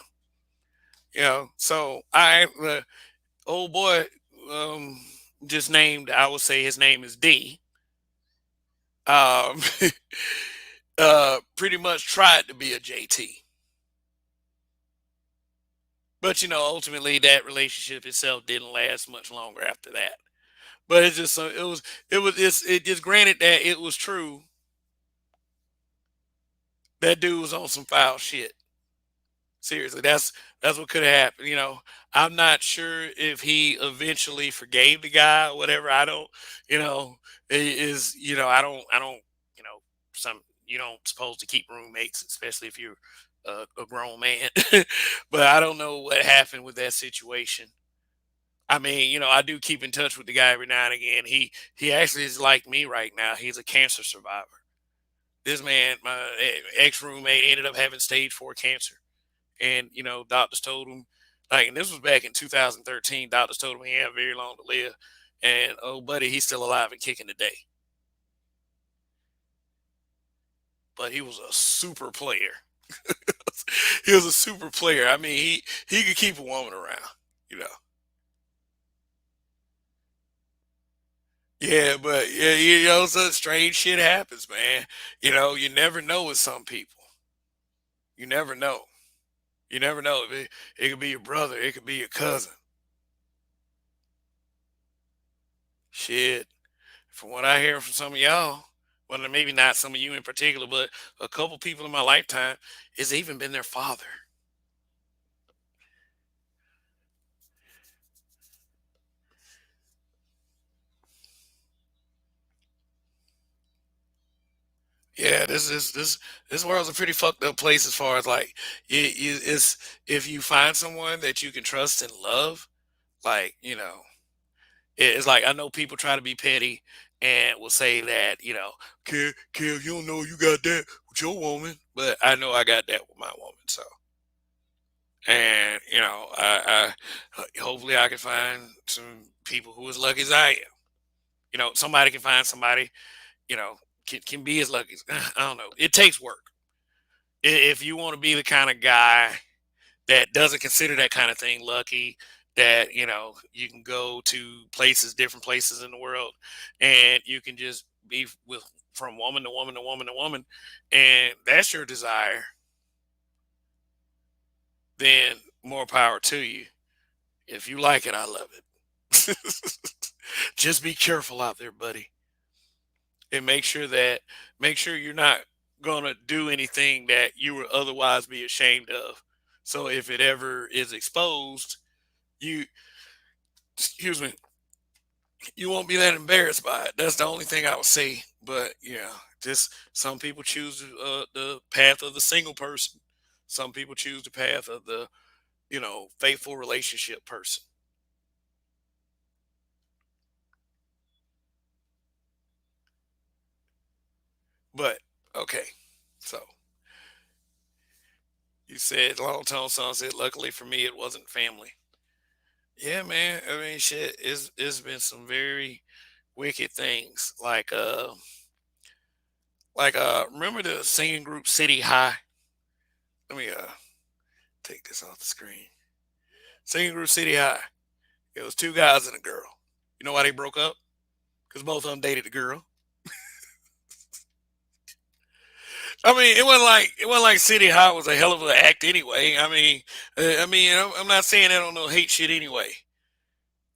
to, So the old boy um, just named, I would say his name is D. Um, pretty much tried to be a JT. But ultimately that relationship itself didn't last much longer after that. But it's just it just granted that it was true. That dude was on some foul shit. Seriously, that's what could have happened. I'm not sure if he eventually forgave the guy or whatever. I don't, I don't, you know, some you don't supposed to keep roommates, especially if you're a grown man. But I don't know what happened with that situation. I mean, I do keep in touch with the guy every now and again. He actually is like me right now. He's a cancer survivor. This man, my ex roommate, ended up having stage 4 cancer, and doctors told him, like, and this was back in 2013. Doctors told him he had very long to live, and oh, buddy, he's still alive and kicking today. But he was a super player. He was a super player. I mean, he could keep a woman around. You know. Yeah, but yeah, some strange shit happens, man. You never know with some people. You never know. You never know. It could be your brother. It could be your cousin. Shit. From what I hear from some of y'all, well, maybe not some of you in particular, but a couple people in my lifetime, it's even been their father. Yeah, this world's a pretty fucked up place as far as like it's if you find someone that you can trust and love, like it's like I know people try to be petty and will say that Kev, you don't know you got that with your woman, but I know I got that with my woman. So, and hopefully I can find some people who as lucky as I am. Somebody can find somebody, you know, can be as lucky as I don't know. It takes work. If you want to be the kind of guy that doesn't consider that kind of thing lucky, that you can go to places, different places in the world, and you can just be with from woman to woman to woman to woman, and that's your desire, then more power to you. If you like it, I love it. Just be careful out there, buddy, and make sure you're not gonna do anything that you would otherwise be ashamed of. So if it ever is exposed, you excuse me, you won't be that embarrassed by it. That's the only thing I would say. But yeah, just some people choose the path of the single person. Some people choose the path of the faithful relationship person. But okay, so you said Long Tone Song said, "Luckily for me, it wasn't family." Yeah, man. I mean, shit. It's been some very wicked things. Remember the singing group City High? Let me take this off the screen. Singing group City High. It was two guys and a girl. You know why they broke up? Because both of them dated the girl. I mean, it wasn't like City High was a hell of an act anyway. I'm not saying that on no hate shit anyway.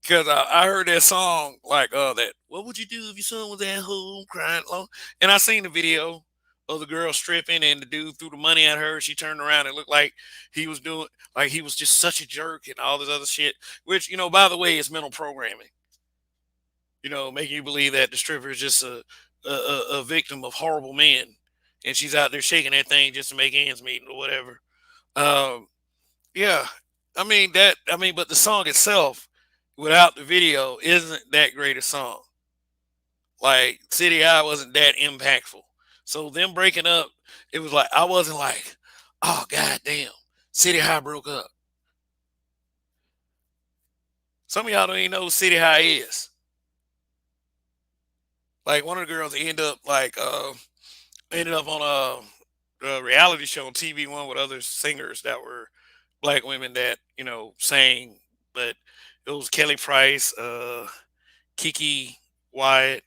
Because I heard that song that. What would you do if your son was at home crying alone? And I seen the video of the girl stripping and the dude threw the money at her. She turned around and looked like he was just such a jerk and all this other shit. Which by the way, is mental programming. Making you believe that the stripper is just a victim of horrible men, and she's out there shaking that thing just to make ends meet or whatever. Um, yeah, but the song itself, without the video, isn't that great a song. Like City Eye wasn't that impactful. So them breaking up, it was like I wasn't like, oh god damn, City High broke up. Some of y'all don't even know who City High is. Like one of the girls ended up on a reality show on TV One with other singers that were black women that sang, but it was Kelly Price, Kiki Wyatt,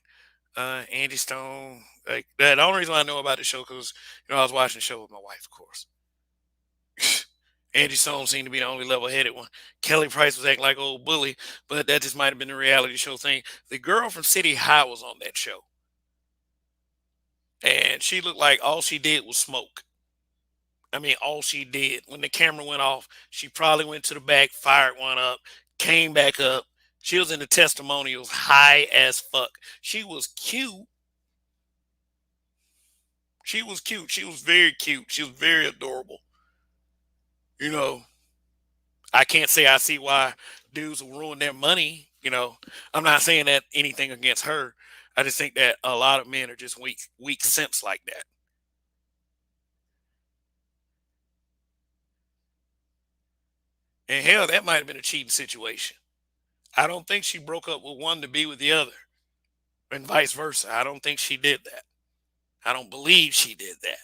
Angie Stone. Like that. The only reason I know about the show because I was watching the show with my wife, of course. Angie Stone seemed to be the only level-headed one. Kelly Price was acting like old bully, but that just might have been the reality show thing. The girl from City High was on that show, and she looked like all she did was smoke. I mean, all she did when the camera went off, she probably went to the back, fired one up, came back up. She was in the testimonials high as fuck. She was cute. She was cute. She was very cute. She was very adorable. You know, I can't say I see why dudes will ruin their money. I'm not saying that anything against her. I just think that a lot of men are just weak simps like that. And hell, that might have been a cheating situation. I don't think she broke up with one to be with the other, and vice versa. I don't think she did that. I don't believe she did that.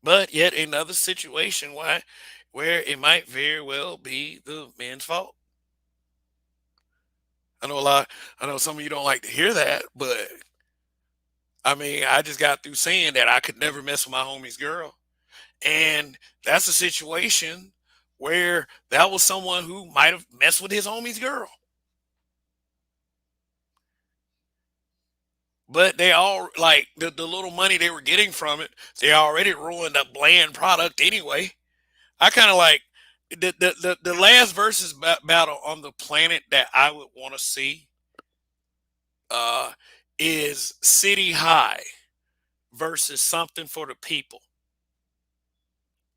But yet another situation where it might very well be the man's fault. I know a lot. I know some of you don't like to hear that, but I mean, I just got through saying that I could never mess with my homie's girl, and that's a situation where that was someone who might have messed with his homie's girl. But they all like the little money they were getting from it. They already ruined a bland product anyway. I kind of like the last versus battle on the planet that I would want to see uh, is City High versus Something for the People.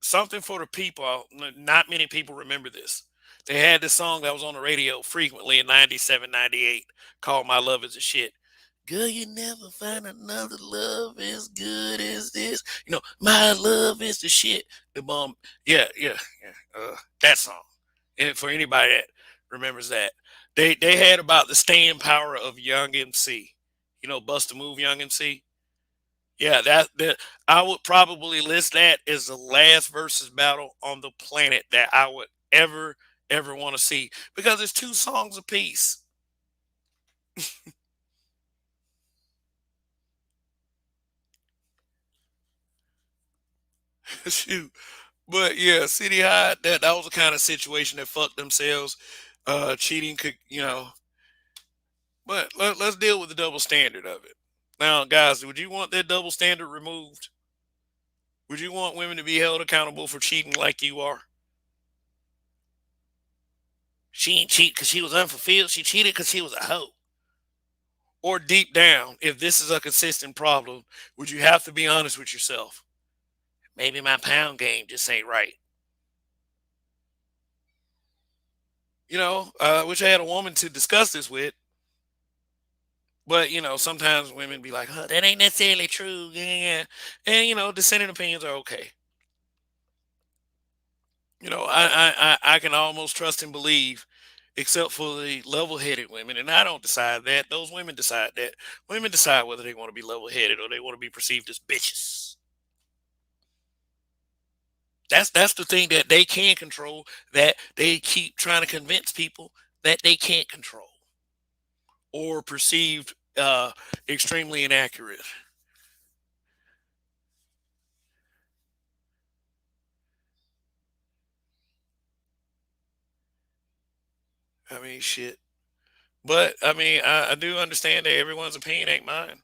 Something for the People. Not many people remember this. They had this song that was on the radio frequently in 97, 98 called My Love Is a Shit. Girl, you never find another love as good as this. My love is the shit. The bomb. Yeah, yeah, yeah. That song. And for anybody remembers that. They had about the staying power of Young MC. You know, Bust a Move Young MC. Yeah, that I would probably list that as the last versus battle on the planet that I would ever want to see because it's two songs apiece. Shoot. But yeah, City High, that was the kind of situation that fucked themselves. Cheating could, but let's deal with the double standard of it. Now, guys, would you want that double standard removed? Would you want women to be held accountable for cheating like you are? She ain't cheat because she was unfulfilled. She cheated because she was a hoe. Or deep down, if this is a consistent problem, would you have to be honest with yourself? Maybe my pound game just ain't right. I wish I had a woman to discuss this with. But sometimes women be like, "Huh, that ain't necessarily true." Yeah, and dissenting opinions are okay. I can almost trust and believe, except for the level-headed women, and I don't decide that. Those women decide that. Women decide whether they want to be level-headed or they want to be perceived as bitches. That's the thing that they can control. That they keep trying to convince people that they can't control or perceived extremely inaccurate. I mean, shit. But I mean, I do understand that everyone's opinion ain't mine.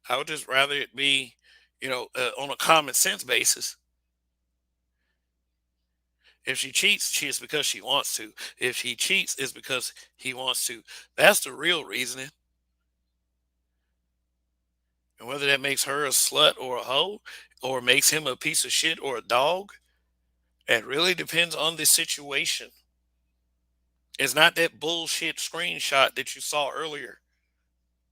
I would just rather it be, on a common sense basis. If she cheats, she is because she wants to. If he cheats, it's because he wants to. That's the real reasoning. And whether that makes her a slut or a hoe, or makes him a piece of shit or a dog, it really depends on the situation. It's not that bullshit screenshot that you saw earlier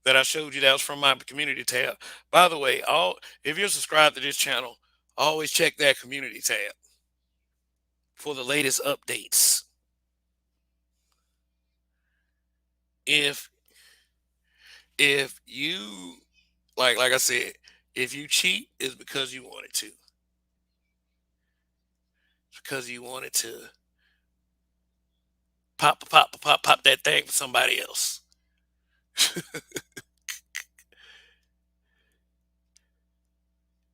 that I showed you that was from my community tab. By the way, all if you're subscribed to this channel, always check that community tab for the latest updates. If if you like I said, if you cheat, it's because you wanted to. It's because you wanted to pop that thing for somebody else.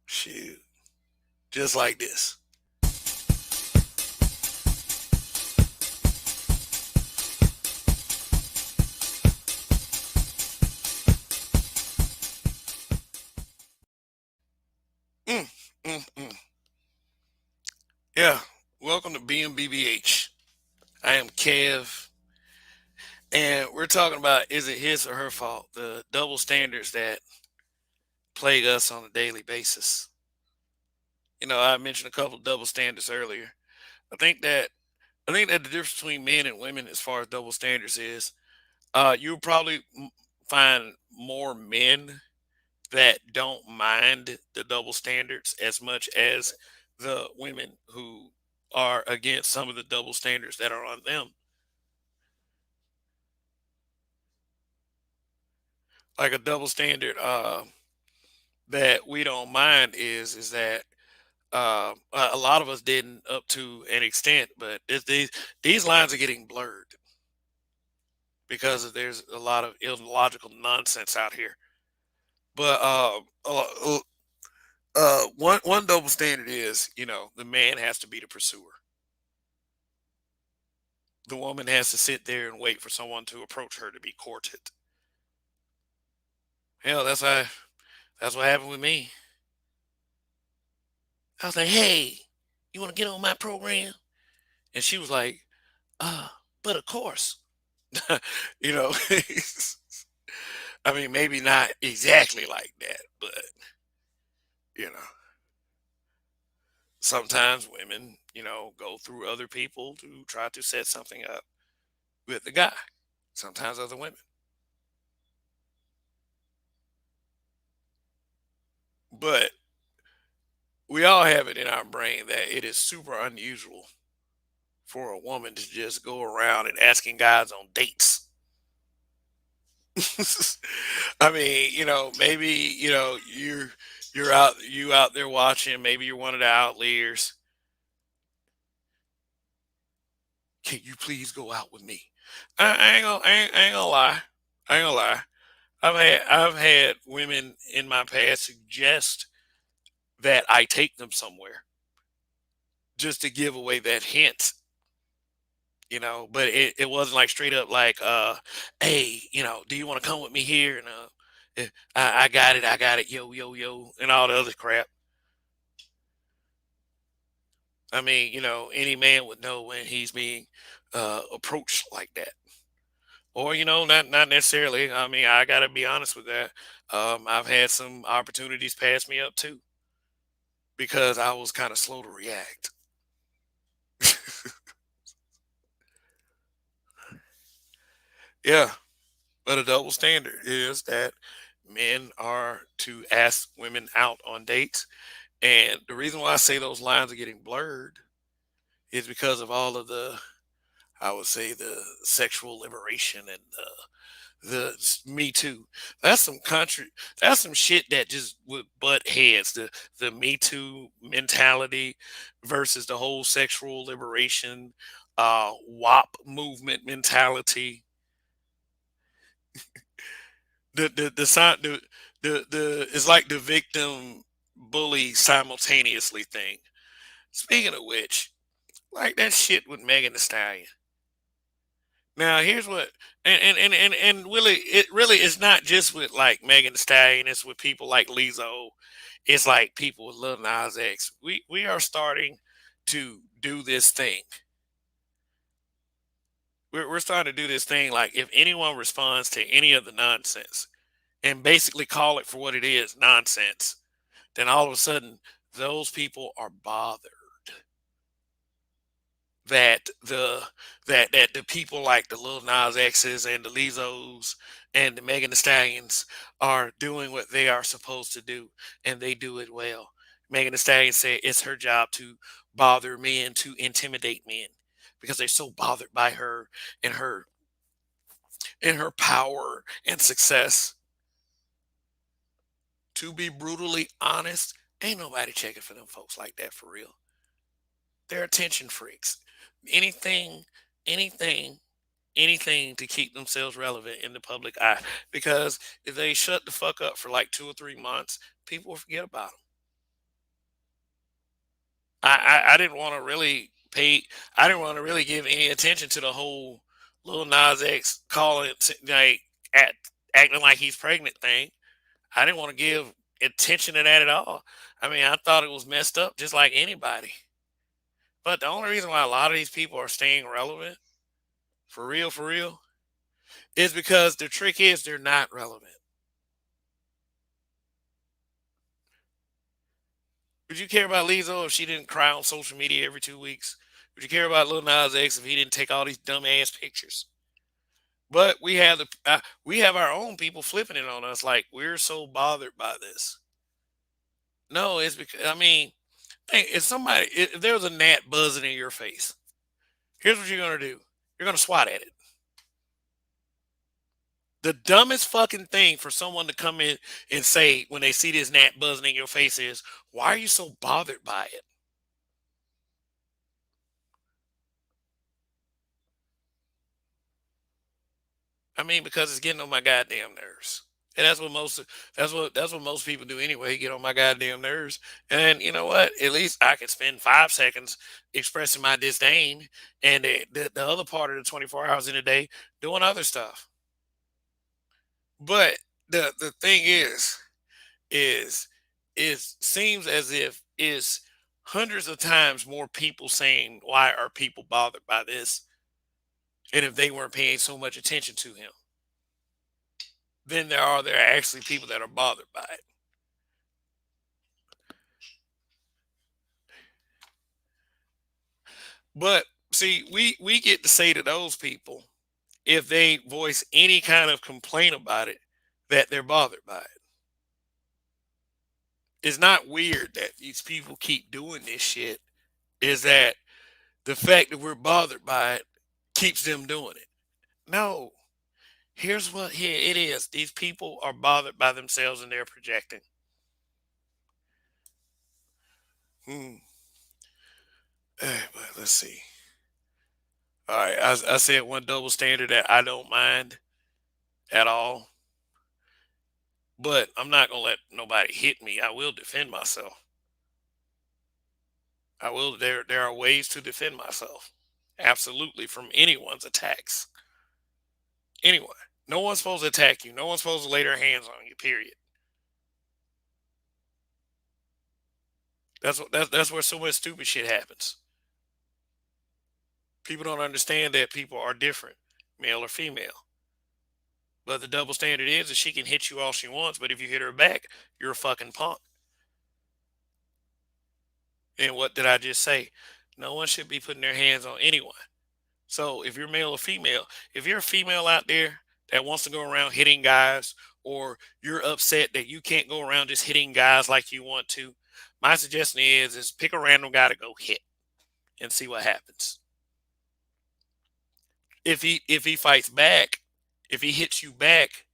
Shoot. Just like this. Mm, mm. Yeah. Welcome to BMBBH. I am Kev. And we're talking about is it his or her fault? The double standards that plague us on a daily basis. I mentioned a couple of double standards earlier. I think that I think that the difference between men and women as far as double standards is you'll probably find more men that don't mind the double standards as much as the women who are against some of the double standards that are on them. Like a double standard that we don't mind is that a lot of us didn't up to an extent, but these lines are getting blurred because there's a lot of illogical nonsense out here. But one double standard is the man has to be the pursuer. The woman has to sit there and wait for someone to approach her to be courted. Hell, that's what happened with me. I was like, "Hey, you want to get on my program?" And she was like, but of course." you know, I mean, maybe not exactly like that, but you know, sometimes women, go through other people to try to set something up with the guy. Sometimes other women. But we all have it in our brain that it is super unusual for a woman to just go around and asking guys on dates. I mean, maybe, you out there watching, maybe you're one of the outliers. Can you please go out with me? I ain't gonna lie. I ain't gonna lie. I've had women in my past suggest that I take them somewhere just to give away that hint, but it wasn't like straight up like, hey, do you want to come with me here? And I got it, yo, yo, yo, and all the other crap. I mean, any man would know when he's being approached like that. Or, not necessarily. I mean, I gotta be honest with that. I've had some opportunities pass me up too because I was kind of slow to react. Yeah, but a double standard is that men are to ask women out on dates. And the reason why I say those lines are getting blurred is because of all of I would say, the sexual liberation and Me Too. That's some country. That's some shit that just would butt heads. The Me Too mentality versus the whole sexual liberation, WAP movement mentality. The sign the It's like the victim bully simultaneously thing. Speaking of which, like that shit with Megan Thee Stallion. Now here's what and really it really is not just with like Megan Thee Stallion, it's with people like Lizzo. It's like people with Lil Nas X. We are starting to do this thing. We're starting to do this thing like if anyone responds to any of the nonsense and basically call it for what it is, nonsense, then all of a sudden those people are bothered that the people like the Lil Nas X's and the Lizos and the Megan Thee Stallions are doing what they are supposed to do, and they do it well. Megan Thee Stallion said it's her job to bother men, to intimidate men, because they're so bothered by her and her power and success. To be brutally honest, ain't nobody checking for them folks like that for real. They're attention freaks. Anything, anything anything to keep themselves relevant in the public eye. Because if they shut the fuck up for like 2 or 3 months, people will forget about them. I didn't want to really pay. I didn't want to really give any attention to the whole Lil Nas X calling like at acting like he's pregnant thing. I didn't want to give attention to that at all. I mean, I thought it was messed up, just like anybody. But the only reason why a lot of these people are staying relevant, for real, is because the trick is they're not relevant. Would you care about Lizzo if she didn't cry on social media every 2 weeks? Would you care about Lil Nas X if he didn't take all these dumb ass pictures? But we have our own people flipping it on us like we're so bothered by this. No, it's because I mean, if there was a gnat buzzing in your face, here's what you're gonna do. You're gonna swat at it. The dumbest fucking thing for someone to come in and say when they see this gnat buzzing in your face is, "Why are you so bothered by it?" I mean, because it's getting on my goddamn nerves. And that's what most people do anyway, get on my goddamn nerves. And you know what? At least I could spend 5 seconds expressing my disdain and the other part of the 24 hours in a day doing other stuff. But the thing is it seems as if is hundreds of times more people saying why are people bothered by this and if they weren't paying so much attention to him than there are actually people that are bothered by it. But see, we get to say to those people if they voice any kind of complaint about it that they're bothered by it. It's not weird that these people keep doing this shit. Is that The fact that we're bothered by it keeps them doing it. No, here's what here it is. These people are bothered by themselves and they're projecting. Hmm. But let's see. All right, I said one double standard that I don't mind at all, but I'm not gonna let nobody hit me. I will defend myself. I will. There are ways to defend myself, absolutely, from anyone's attacks. Anyone. No one's supposed to attack you. No one's supposed to lay their hands on you. Period. That's where so much stupid shit happens. People don't understand that people are different, male or female. But the double standard is that she can hit you all she wants, but if you hit her back, you're a fucking punk. And what did I just say? No one should be putting their hands on anyone. So if you're male or female, if you're a female out there that wants to go around hitting guys, or you're upset that you can't go around just hitting guys like you want to, my suggestion is pick a random guy to go hit and see what happens. If he fights back, if he hits you back,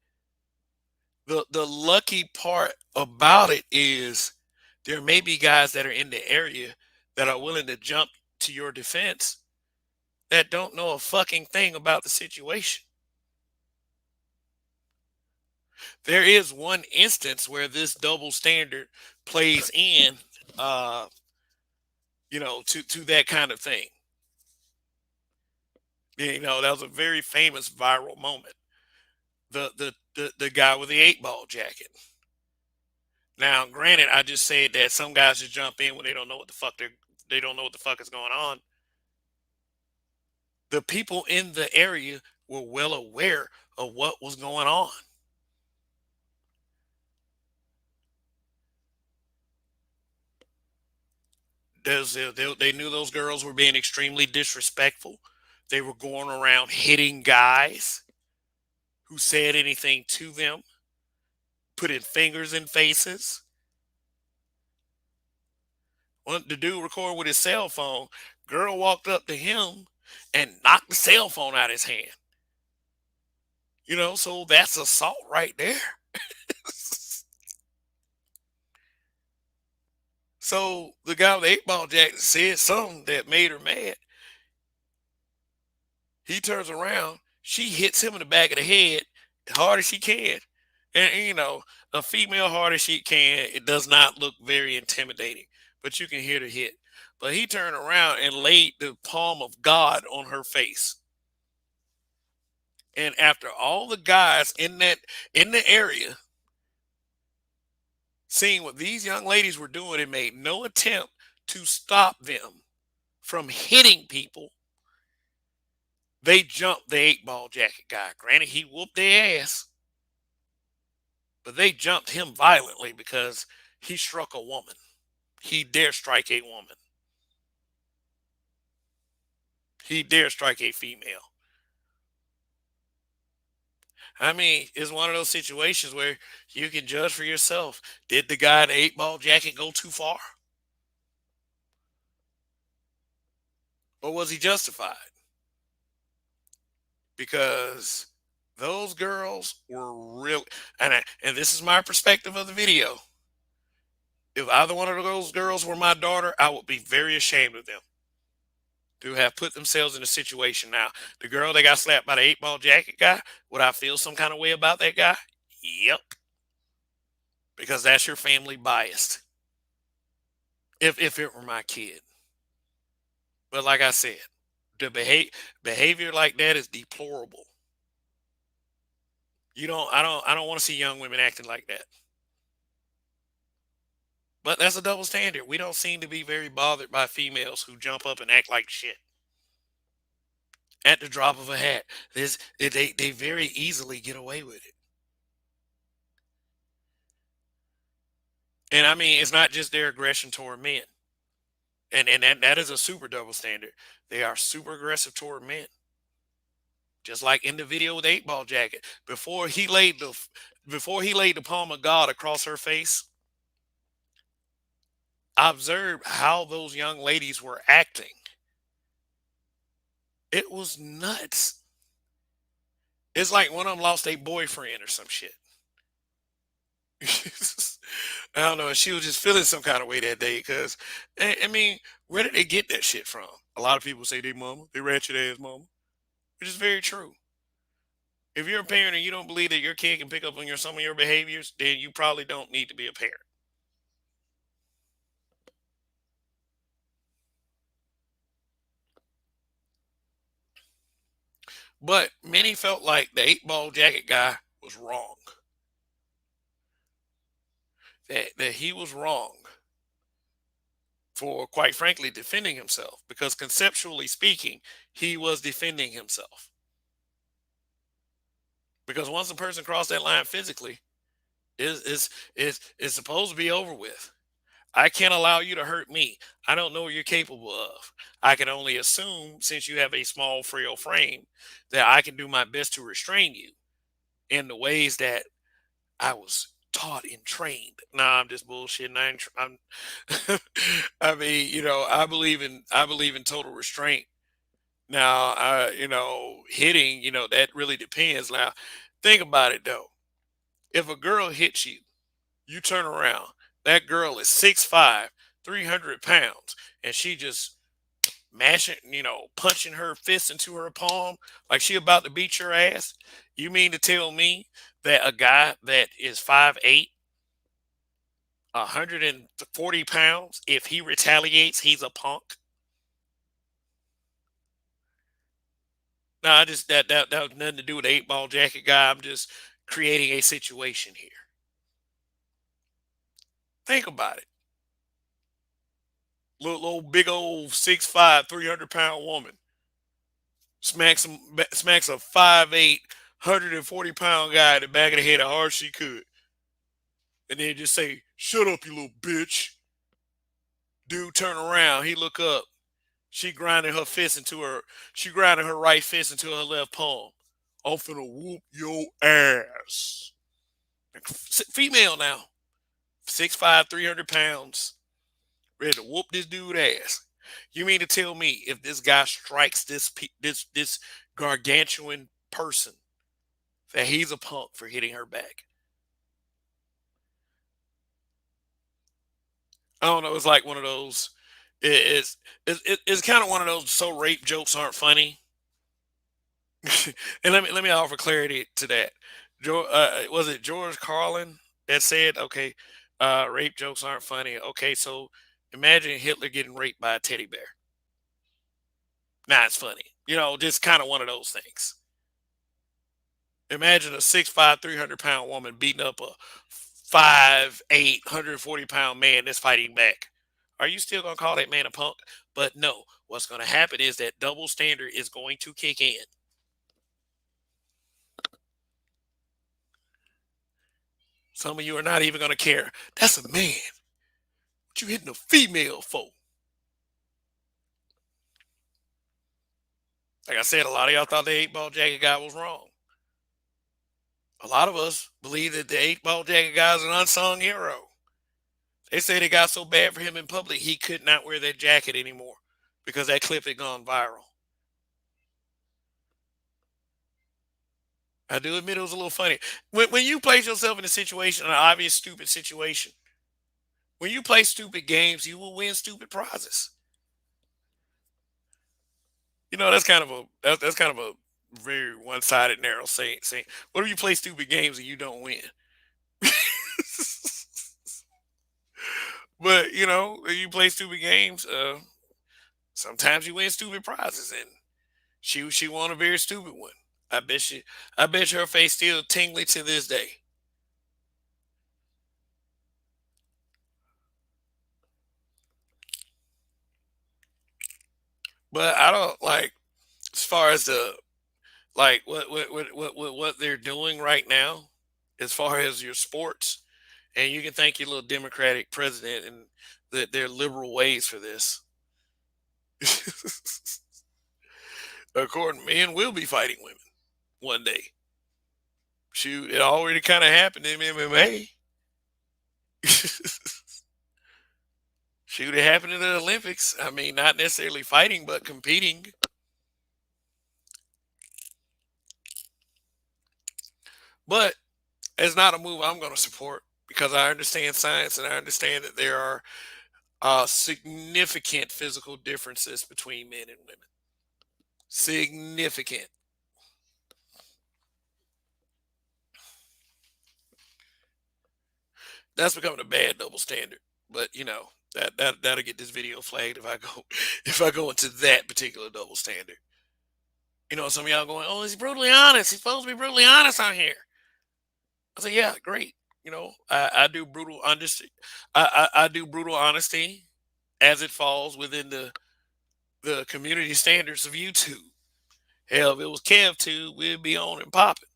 the lucky part about it is there may be guys that are in the area that are willing to jump to your defense that don't know a fucking thing about the situation. There is one instance where this double standard plays in, uh, to that kind of thing. That was a very famous viral moment. The guy with the 8 ball jacket. Now, granted, I just said that some guys just jump in when they don't know what the fuck they don't know what the fuck is going on. The people in the area were well aware of what was going on. They knew those girls were being extremely disrespectful. They were going around hitting guys who said anything to them, putting fingers in faces. When the dude recorded with his cell phone, girl walked up to him and knocked the cell phone out of his hand. So that's assault right there. So the guy with the 8 ball jacket said something that made her mad. He turns around, she hits him in the back of the head as hard as she can. And a female hard as she can, it does not look very intimidating, but you can hear the hit. But he turned around and laid the palm of God on her face. And after all the guys in the area seeing what these young ladies were doing and made no attempt to stop them from hitting people, they jumped the 8 ball jacket guy. Granted, he whooped their ass, but they jumped him violently because he struck a woman. He dare strike a woman. He dare strike a female. I mean, it's one of those situations where you can judge for yourself. Did the guy in the 8 ball jacket go too far? Or was he justified? Because those girls were real, and this is my perspective of the video. If either one of those girls were my daughter, I would be very ashamed of them to have put themselves in a situation. Now, the girl that got slapped by the 8 ball jacket guy, would I feel some kind of way about that guy? Yep. Because that's your family biased. If it were my kid. But like I said, the behavior like that is deplorable. I don't want to see young women acting like that. But that's a double standard. We don't seem to be very bothered by females who jump up and act like shit at the drop of a hat. They very easily get away with it. And I mean, it's not just their aggression toward men. And that is a super double standard. They are super aggressive toward men. Just like in the video with 8 ball jacket. Before he laid the palm of God across her face, I observed how those young ladies were acting. It was nuts. It's like one of them lost a boyfriend or some shit. I don't know. She was just feeling some kind of way that day because, I mean, where did they get that shit from? A lot of people say they mama, they ratchet ass mama, which is very true. If you're a parent and you don't believe that your kid can pick up on some of your behaviors, then you probably don't need to be a parent. But many felt like the 8 ball jacket guy was wrong. That he was wrong for, quite frankly, defending himself because conceptually speaking, he was defending himself. Because once a person crossed that line physically, is supposed to be over with. I can't allow you to hurt me. I don't know what you're capable of. I can only assume, since you have a small, frail frame, that I can do my best to restrain you in the ways that I was taught and trained. Nah, I'm just bullshitting. I'm I mean, I believe in total restraint. Now, hitting, that really depends. Now, think about it though. If a girl hits you, you turn around. That girl is 6'5", 300 pounds, and she just mashing, punching her fist into her palm like she about to beat your ass. You mean to tell me that a guy that is 5'8", 140 pounds, if he retaliates, he's a punk? No, I just that was nothing to do with the 8 ball jacket guy. I'm just creating a situation here. Think about it. Little big old 6'5", 300 pound woman smacks a 5'8", 140 pound guy in the back of the head as hard as she could, and then just say, "Shut up, you little bitch." Dude turn around, he look up. She grinding her fist into her. She grinding her right fist into her left palm. I'm finna whoop your ass. Female now, 6'5", 300 pounds, ready to whoop this dude ass. You mean to tell me if this guy strikes this gargantuan person that he's a punk for hitting her back? I don't know. It's like one of those. It's kind of one of those. So rape jokes aren't funny. And let me offer clarity to that. Was it George Carlin that said, "Okay, rape jokes aren't funny"? Okay, so imagine Hitler getting raped by a teddy bear. Nah, it's funny. Just kind of one of those things. Imagine a 6'5", 300 pound woman beating up a 5'8", 140 pound man that's fighting back. Are you still gonna call that man a punk? But no, what's gonna happen is that double standard is going to kick in. Some of you are not even gonna care. That's a man. What you hitting a female for? Like I said, a lot of y'all thought the 8 ball jacket guy was wrong. A lot of us believe that the 8 ball jacket guy is an unsung hero. They said it got so bad for him in public he could not wear that jacket anymore because that clip had gone viral. I do admit it was a little funny. When you place yourself in a situation, an obvious stupid situation, when you play stupid games, you will win stupid prizes. That's kind of a very one sided, narrow saying. What if you play stupid games and you don't win? But you play stupid games. Sometimes you win stupid prizes, and she won a very stupid one. I bet she, I bet her face still tingly to this day. But I don't like, as far as the, like what they're doing right now, as far as your sports, and you can thank your little Democratic president and their liberal ways for this. According, men will be fighting women one day. Shoot, it already kind of happened in MMA. Shoot, it happened in the Olympics. I mean, not necessarily fighting, but competing. But it's not a move I'm going to support because I understand science and I understand that there are significant physical differences between men and women. Significant. That's becoming a bad double standard. But that'll get this video flagged if I go if I go into that particular double standard. Some of y'all going, "Oh, he's brutally honest. He's supposed to be brutally honest out here." I say, "Yeah, great. I do brutal honesty. I do brutal honesty as it falls within the community standards of YouTube. Hell, if it was KevTube, we'd be on and popping."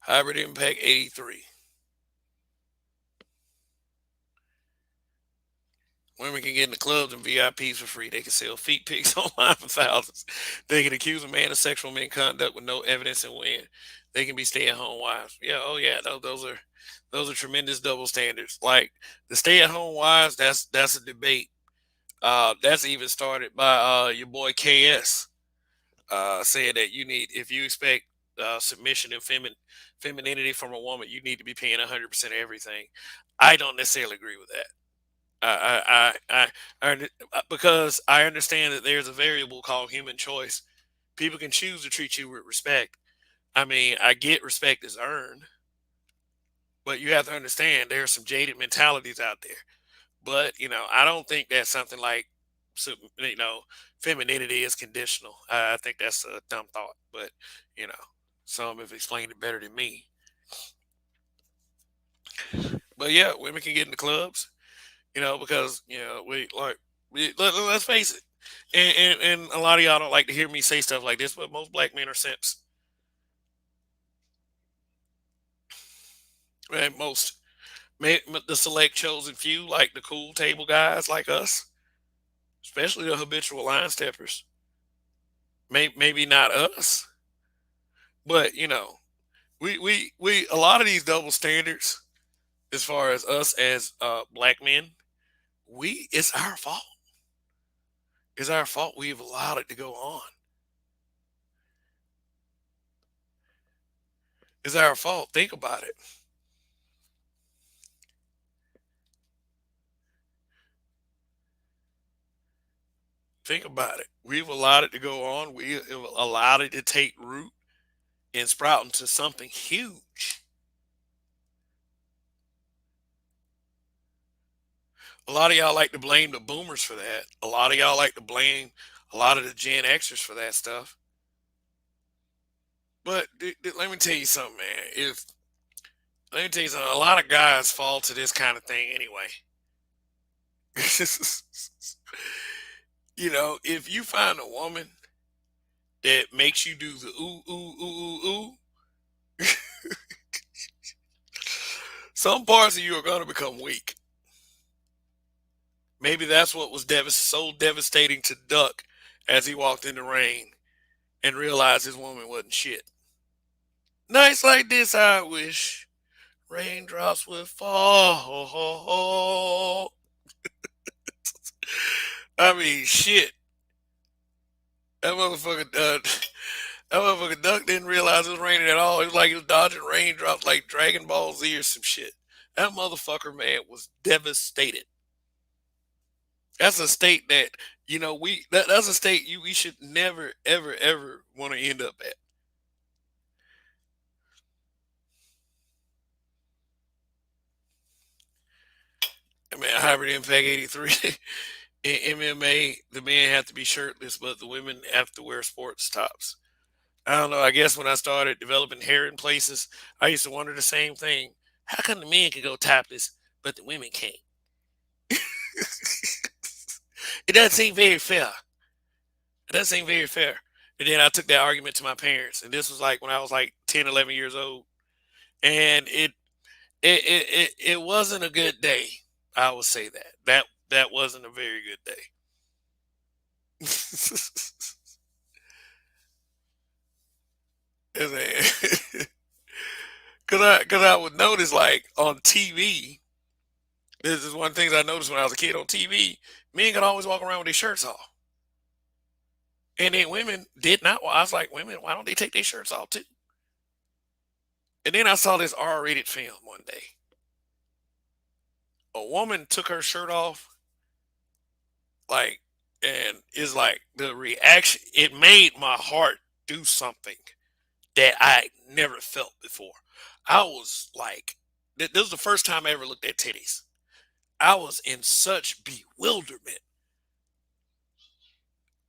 Hybrid Impact 83. Women can get in the clubs and VIPs for free. They can sell feet pics online for thousands. They can accuse a man of sexual misconduct with no evidence and win. They can be stay-at-home wives. Yeah, oh yeah, those are tremendous double standards. Like the stay-at-home wives, that's a debate. That's even started by your boy KS, saying that if you expect submission and femininity from a woman, you need to be paying 100% everything. I don't necessarily agree with that. Because I understand that there's a variable called human choice. People can choose to treat you with respect. I mean, I get respect is earned, but you have to understand there are some jaded mentalities out there. But I don't think that's something like, so- you know, femininity is conditional. I think that's a dumb thought. But you know, some have explained it better than me. But yeah, women can get in the clubs, because let's face it, and a lot of y'all don't like to hear me say stuff like this, but most black men are simps. And the select chosen few, like the cool table guys like us, especially the habitual line steppers. Maybe not us, but we a lot of these double standards as far as us as black men, it's our fault. It's our fault we've allowed it to go on. It's our fault. Think about it. Think about it. We've allowed it to go on. We have allowed it to take root and sprout into something huge. A lot of y'all like to blame the boomers for that. A lot of y'all like to blame a lot of the Gen Xers for that stuff. But let me tell you something, man. If Let me tell you something. A lot of guys fall to this kind of thing anyway. If you find a woman that makes you do the ooh ooh ooh ooh ooh, some parts of you are going to become weak. Maybe that's what was so devastating to Duck as he walked in the rain and realized his woman wasn't shit. Nights like this, I wish raindrops would fall. I mean, shit. That motherfucker, that motherfucker Duck didn't realize it was raining at all. It was like he was dodging raindrops like Dragon Ball Z or some shit. That motherfucker, man, was devastated. That's a state that that's a state we should never ever ever want to end up at. I mean, Hybrid Impact 83. In MMA, the men have to be shirtless, but the women have to wear sports tops. I don't know. I guess when I started developing hair in places, I used to wonder the same thing. How come the men can go topless, but the women can't? It doesn't seem very fair. It doesn't seem very fair. And then I took that argument to my parents, and this was like when I was like 10, 11 years old, and it wasn't a good day. I would say that wasn't a very good day. Cause I would notice like on TV, This is one of the things I noticed when I was a kid on TV. Men could always walk around with their shirts off. And then women did not. I was like, women, why don't they take their shirts off too? And then I saw this R-rated film one day. A woman took her shirt off, like, and is like the reaction. It made my heart do something that I never felt before. I was like, this was the first time I ever looked at titties. I was in such bewilderment.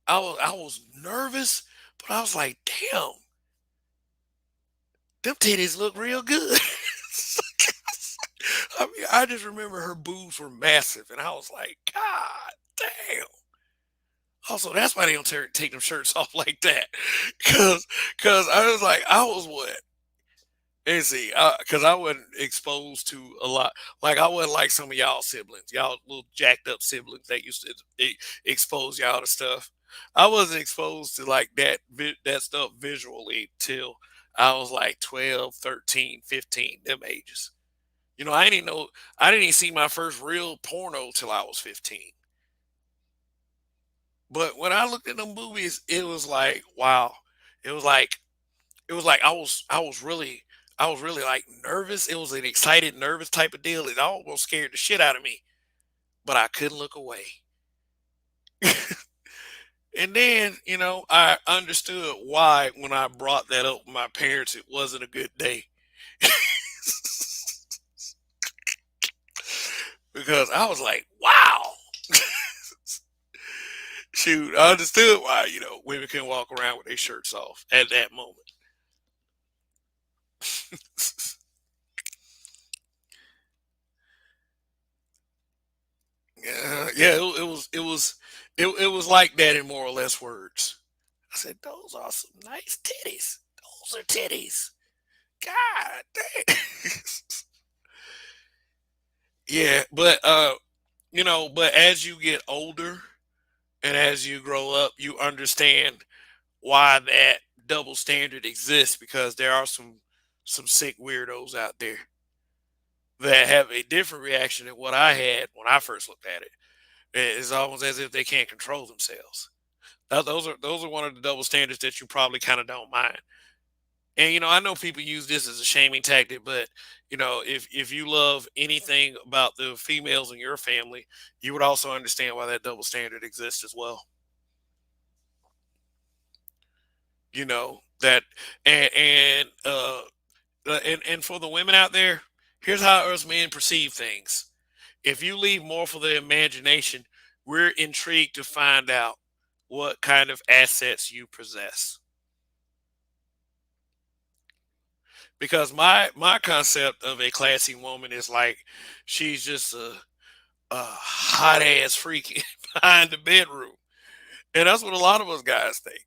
I was nervous, but I was like, damn, them titties look real good. I mean, I just remember her boobs were massive, and I was like, God damn. Also, that's why they don't take them shirts off like that, cause I was like, I was what? Let's see, cause I wasn't exposed to a lot. Like I wasn't like some of y'all siblings, y'all little jacked up siblings that used to expose y'all to stuff. I wasn't exposed to like that stuff visually till I was like 12, 13, 15, them ages. I didn't know I didn't even see my first real porno till I was 15. But when I looked at them movies, it was like, wow. It was like I was really like nervous. It was an excited, nervous type of deal. It almost scared the shit out of me, but I couldn't look away. And then, I understood why when I brought that up with my parents, it wasn't a good day. Because I was like, wow. Shoot, I understood why, women can walk around with their shirts off at that moment. Yeah, it was like that in more or less words. I said, those are some nice titties. Those are titties. God dang. Yeah, but as you get older and as you grow up, you understand why that double standard exists, because there are some sick weirdos out there that have a different reaction than what I had when I first looked at it. It's almost as if they can't control themselves. Those are one of the double standards that you probably kind of don't mind. And I know people use this as a shaming tactic, but if you love anything about the females in your family, you would also understand why that double standard exists as well. That and for the women out there, here's how us men perceive things. If you leave more for the imagination, we're intrigued to find out what kind of assets you possess. Because my concept of a classy woman is like she's just a hot ass freak behind the bedroom, and that's what a lot of us guys think,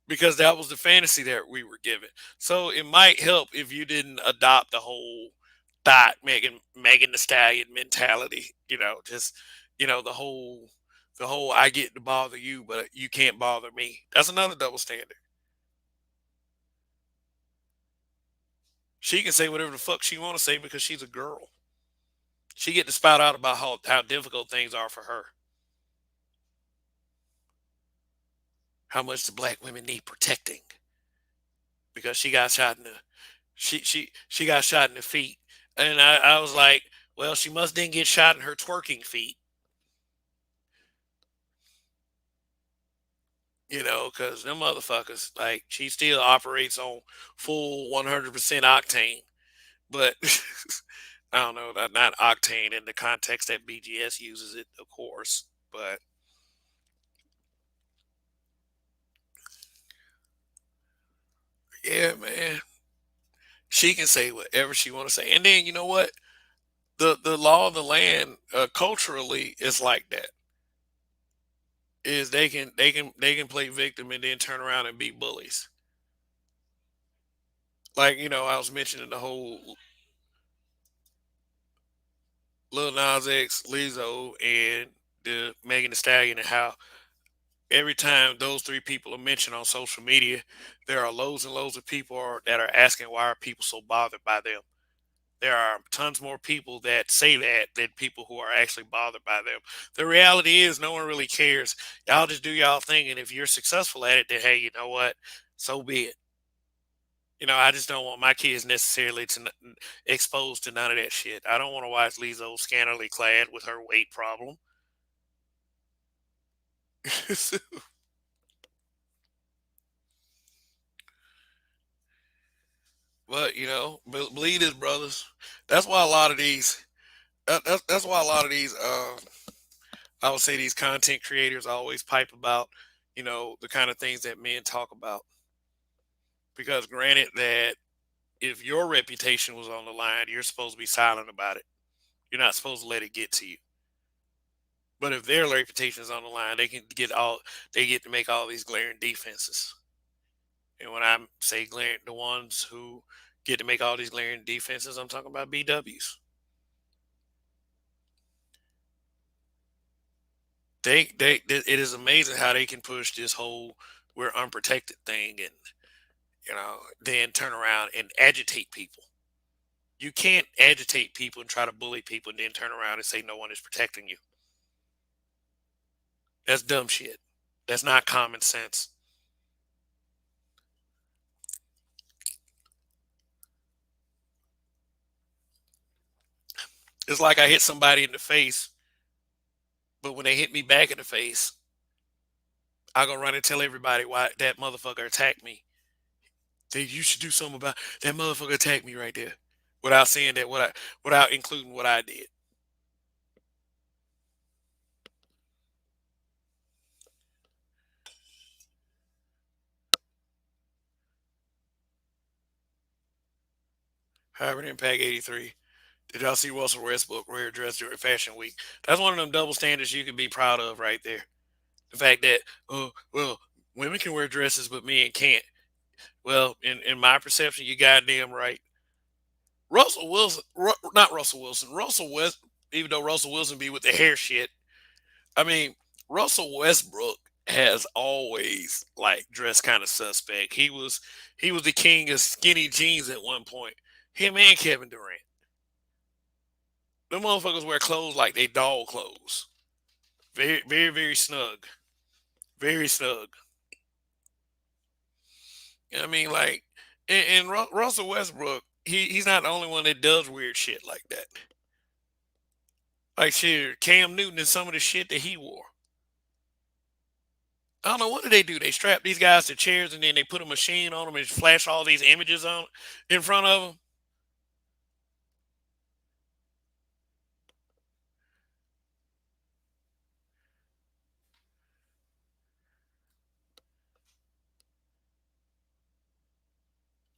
because that was the fantasy that we were given. So it might help if you didn't adopt the whole thought Megan the Stallion mentality. Just the whole I get to bother you, but you can't bother me. That's another double standard. She can say whatever the fuck she want to say because she's a girl. She get to spout out about how difficult things are for her. How much the black women need protecting because she got shot in the she got shot in the feet. And I was like, well, she must didn't get shot in her twerking feet, because them motherfuckers, like, she still operates on full 100% octane. But I don't know, not octane in the context that BGS uses it, of course. But yeah, man, she can say whatever she want to say. And then you know what? The law of the land, culturally, is like that. Is they can play victim and then turn around and be bullies. Like, I was mentioning the whole Lil Nas X, Lizzo, and the Megan Thee Stallion, and how every time those three people are mentioned on social media, there are loads and loads of people that are asking why are people so bothered by them. There are tons more people that say that than people who are actually bothered by them. The reality is, no one really cares. Y'all just do y'all thing, and if you're successful at it, then hey, you know what? So be it. I just don't want my kids necessarily to exposed to none of that shit. I don't want to watch Lizzo scantily clad with her weight problem. But believe this, brothers. That's why a lot of these. That's why a lot of these. I would say these content creators always pipe about, the kind of things that men talk about. Because granted that if your reputation was on the line, you're supposed to be silent about it. You're not supposed to let it get to you. But if their reputation is on the line, they get to make all these glaring defenses. And when I say glaring, the ones who get to make all these glaring defenses, I'm talking about BWs. It is amazing how they can push this whole we're unprotected thing, and then turn around and agitate people. You can't agitate people and try to bully people and then turn around and say no one is protecting you. That's dumb shit. That's not common sense. It's like I hit somebody in the face, but when they hit me back in the face, I go run and tell everybody why that motherfucker attacked me. You should do something about that motherfucker attacked me right there, without saying that without including what I did. However, Impact 83. Did y'all see Russell Westbrook wear a dress during Fashion Week? That's one of them double standards you can be proud of right there. The fact that, oh, well, women can wear dresses, but men can't. Well, in my perception, you goddamn right. Russell Wilson, not Russell Wilson, Russell West, even though Russell Wilson be with the hair shit, I mean, Russell Westbrook has always like dressed kind of suspect. He was the king of skinny jeans at one point. Him and Kevin Durant. Them motherfuckers wear clothes like they doll clothes. Very, very, very snug. Very snug. I mean, like, and Russell Westbrook, he's not the only one that does weird shit like that. Like, shit, Cam Newton and some of the shit that he wore. I don't know, what do they do? They strap these guys to chairs and then they put a machine on them and flash all these images on in front of them.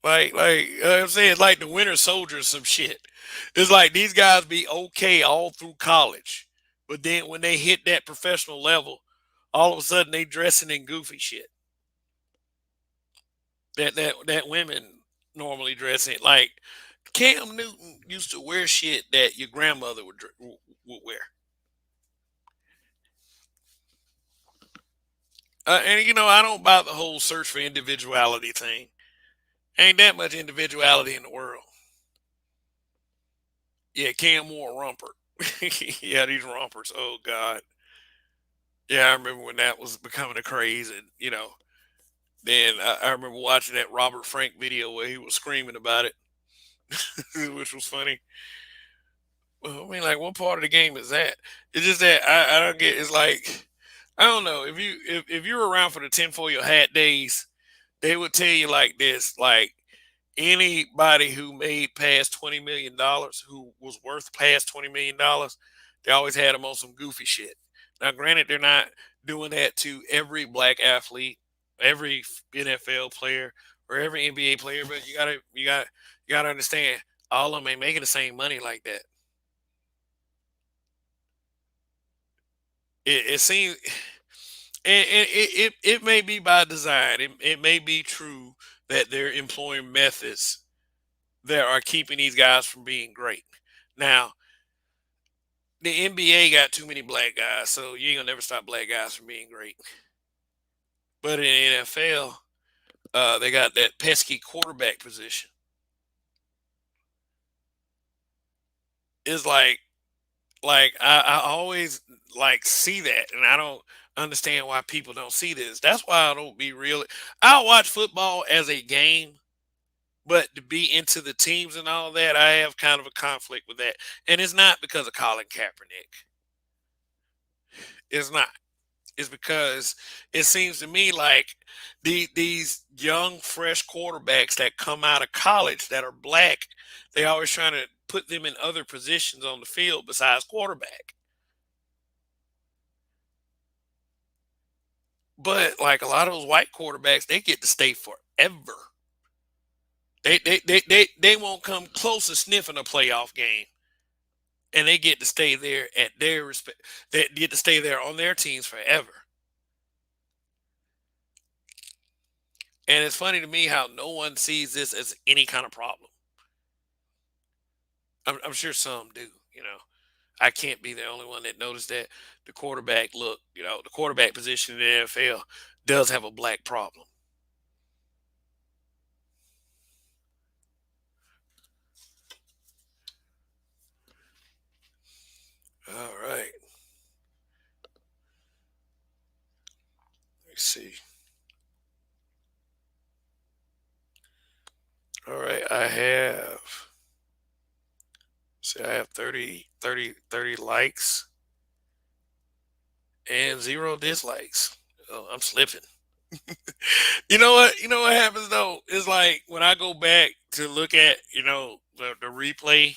I'm saying, it's like the Winter Soldier or some shit. It's like these guys be okay all through college, but then when they hit that professional level, all of a sudden they dressing in goofy shit that women normally dress in. Like Cam Newton used to wear shit that your grandmother would wear. And I don't buy the whole search for individuality thing. Ain't that much individuality in the world. Yeah, Cam wore a romper. Yeah, these rompers. Oh God. Yeah, I remember when that was becoming a craze, and then I remember watching that Robert Frank video where he was screaming about it, which was funny. Well, I mean, like, what part of the game is that? It's just that I don't get. It's like, I don't know, if you're around for the tinfoil hat days, they would tell you like this, like anybody who made past $20 million, who was worth past $20 million, they always had them on some goofy shit. Now, granted, they're not doing that to every black athlete, every NFL player, or every NBA player, but you gotta understand, all of them ain't making the same money like that. It seems, and it may be by design. It may be true that they're employing methods that are keeping these guys from being great. Now, the NBA got too many black guys, so you ain't gonna never stop black guys from being great. But in the NFL, they got that pesky quarterback position. It's like I always like see that, and I don't understand why people don't see this. That's why I don't be really. I watch football as a game, but to be into the teams and all that, I have kind of a conflict with that, and it's not because of Colin Kaepernick. It's not. It's because it seems to me like these young, fresh quarterbacks that come out of college that are black, they always trying to put them in other positions on the field besides quarterback. But like a lot of those white quarterbacks, they get to stay forever. They won't come close to sniffing a playoff game, and they get to stay there at their respect. They get to stay there on their teams forever. And it's funny to me how no one sees this as any kind of problem. I'm sure some do. I can't be the only one that noticed that the quarterback look. The quarterback position in the NFL does have a black problem. All right, let's see. All right, I have 30 likes and 0 dislikes. Oh, I'm slipping. You know what? You know what happens though is like when I go back to look at the replay,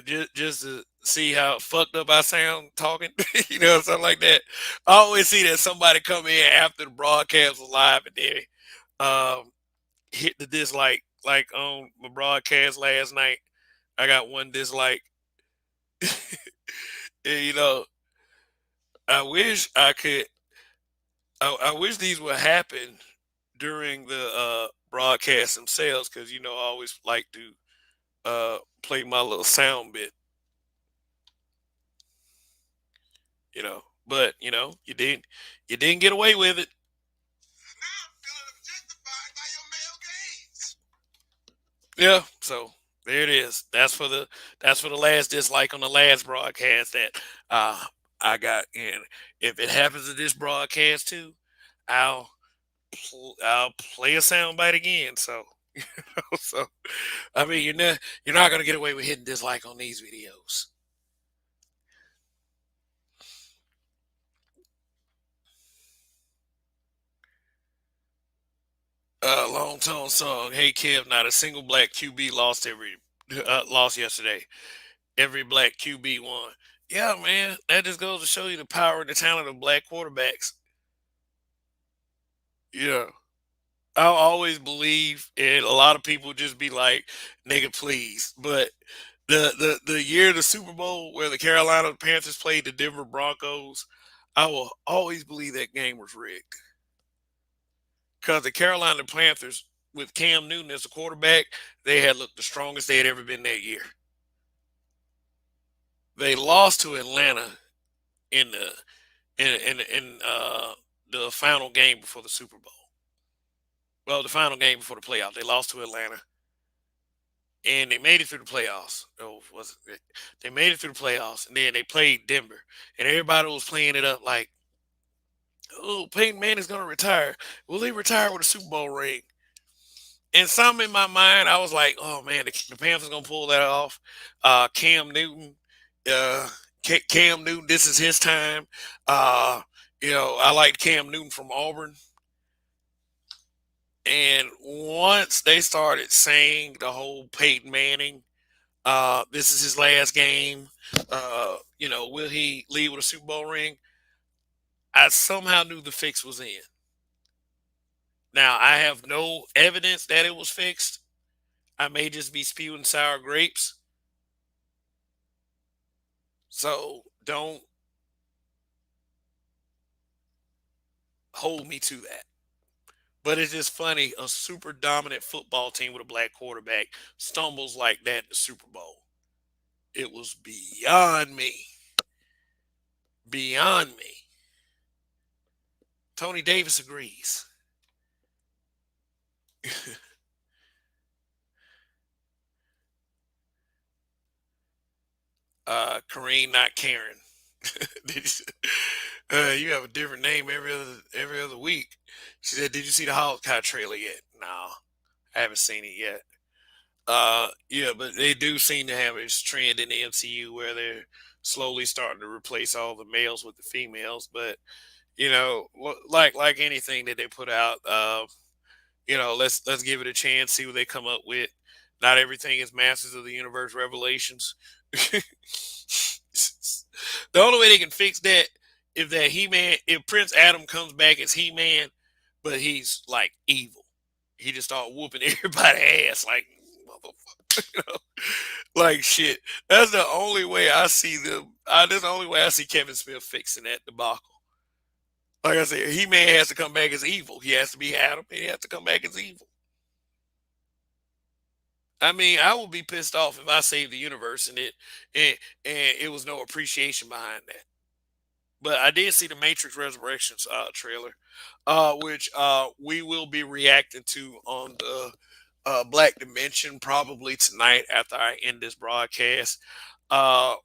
just to see how fucked up I sound talking, something like that. I always see that somebody come in after the broadcast was live and then um, hit the dislike, like on my broadcast last night. I got 1 dislike. And, I wish I could. I wish these would happen during the broadcast themselves, because I always like to play my little sound bit. But you didn't get away with it. Yeah, so there it is. That's for the last dislike on the last broadcast that uh I got in. If it happens to this broadcast too, I'll I'll play a soundbite again. So so I mean you're not gonna get away with hitting dislike on these videos. Long tone song. Hey Kev, not a single black QB lost yesterday. Every black QB won. Yeah, man, that just goes to show you the power and the talent of black quarterbacks. Yeah, I always believe, and a lot of people just be like, "Nigga, please." But the year of the Super Bowl where the Carolina Panthers played the Denver Broncos, I will always believe that game was rigged because the Carolina Panthers with Cam Newton as a quarterback, they had looked the strongest they had ever been that year. They lost to Atlanta in the final game before the Super Bowl. Well, the final game before the playoff, they lost to Atlanta, and they made it through the playoffs. Oh, was it? They made it through the playoffs, and then they played Denver, and everybody was playing it up like, "Oh, Peyton Manning's going to retire. Will he retire with a Super Bowl ring?" And some in my mind, I was like, "Oh man, the Panthers going to pull that off." Cam Newton, uh, Cam Newton, this is his time. Uh, I like Cam Newton from Auburn. And once they started saying the whole Peyton Manning, this is his last game, will he leave with a Super Bowl ring? I somehow knew the fix was in. Now, I have no evidence that it was fixed. I may just be spewing sour grapes. So don't hold me to that. But it's just funny a super dominant football team with a black quarterback stumbles like that in the Super Bowl. It was beyond me. Beyond me. Tony Davis agrees. Kareem, not Karen. Did you have a different name every other week. She said, "Did you see the Hawkeye trailer yet?" No, I haven't seen it yet. Yeah, but they do seem to have this trend in the MCU where they're slowly starting to replace all the males with the females. But like anything that they put out, let's give it a chance, see what they come up with. Not everything is Masters of the Universe Revelations. The only way they can fix that if Prince Adam comes back as He-Man, but he's like evil. He just start whooping everybody ass like motherfucker. Like shit. That's the only way I see them. That's the only way I see Kevin Smith fixing that debacle. Like I said, He-Man has to come back as evil. He has to be Adam, and he has to come back as evil. I mean, I would be pissed off if I saved the universe and it was no appreciation behind that. But I did see the Matrix Resurrections trailer, which we will be reacting to on the Black Dimension probably tonight after I end this broadcast. Or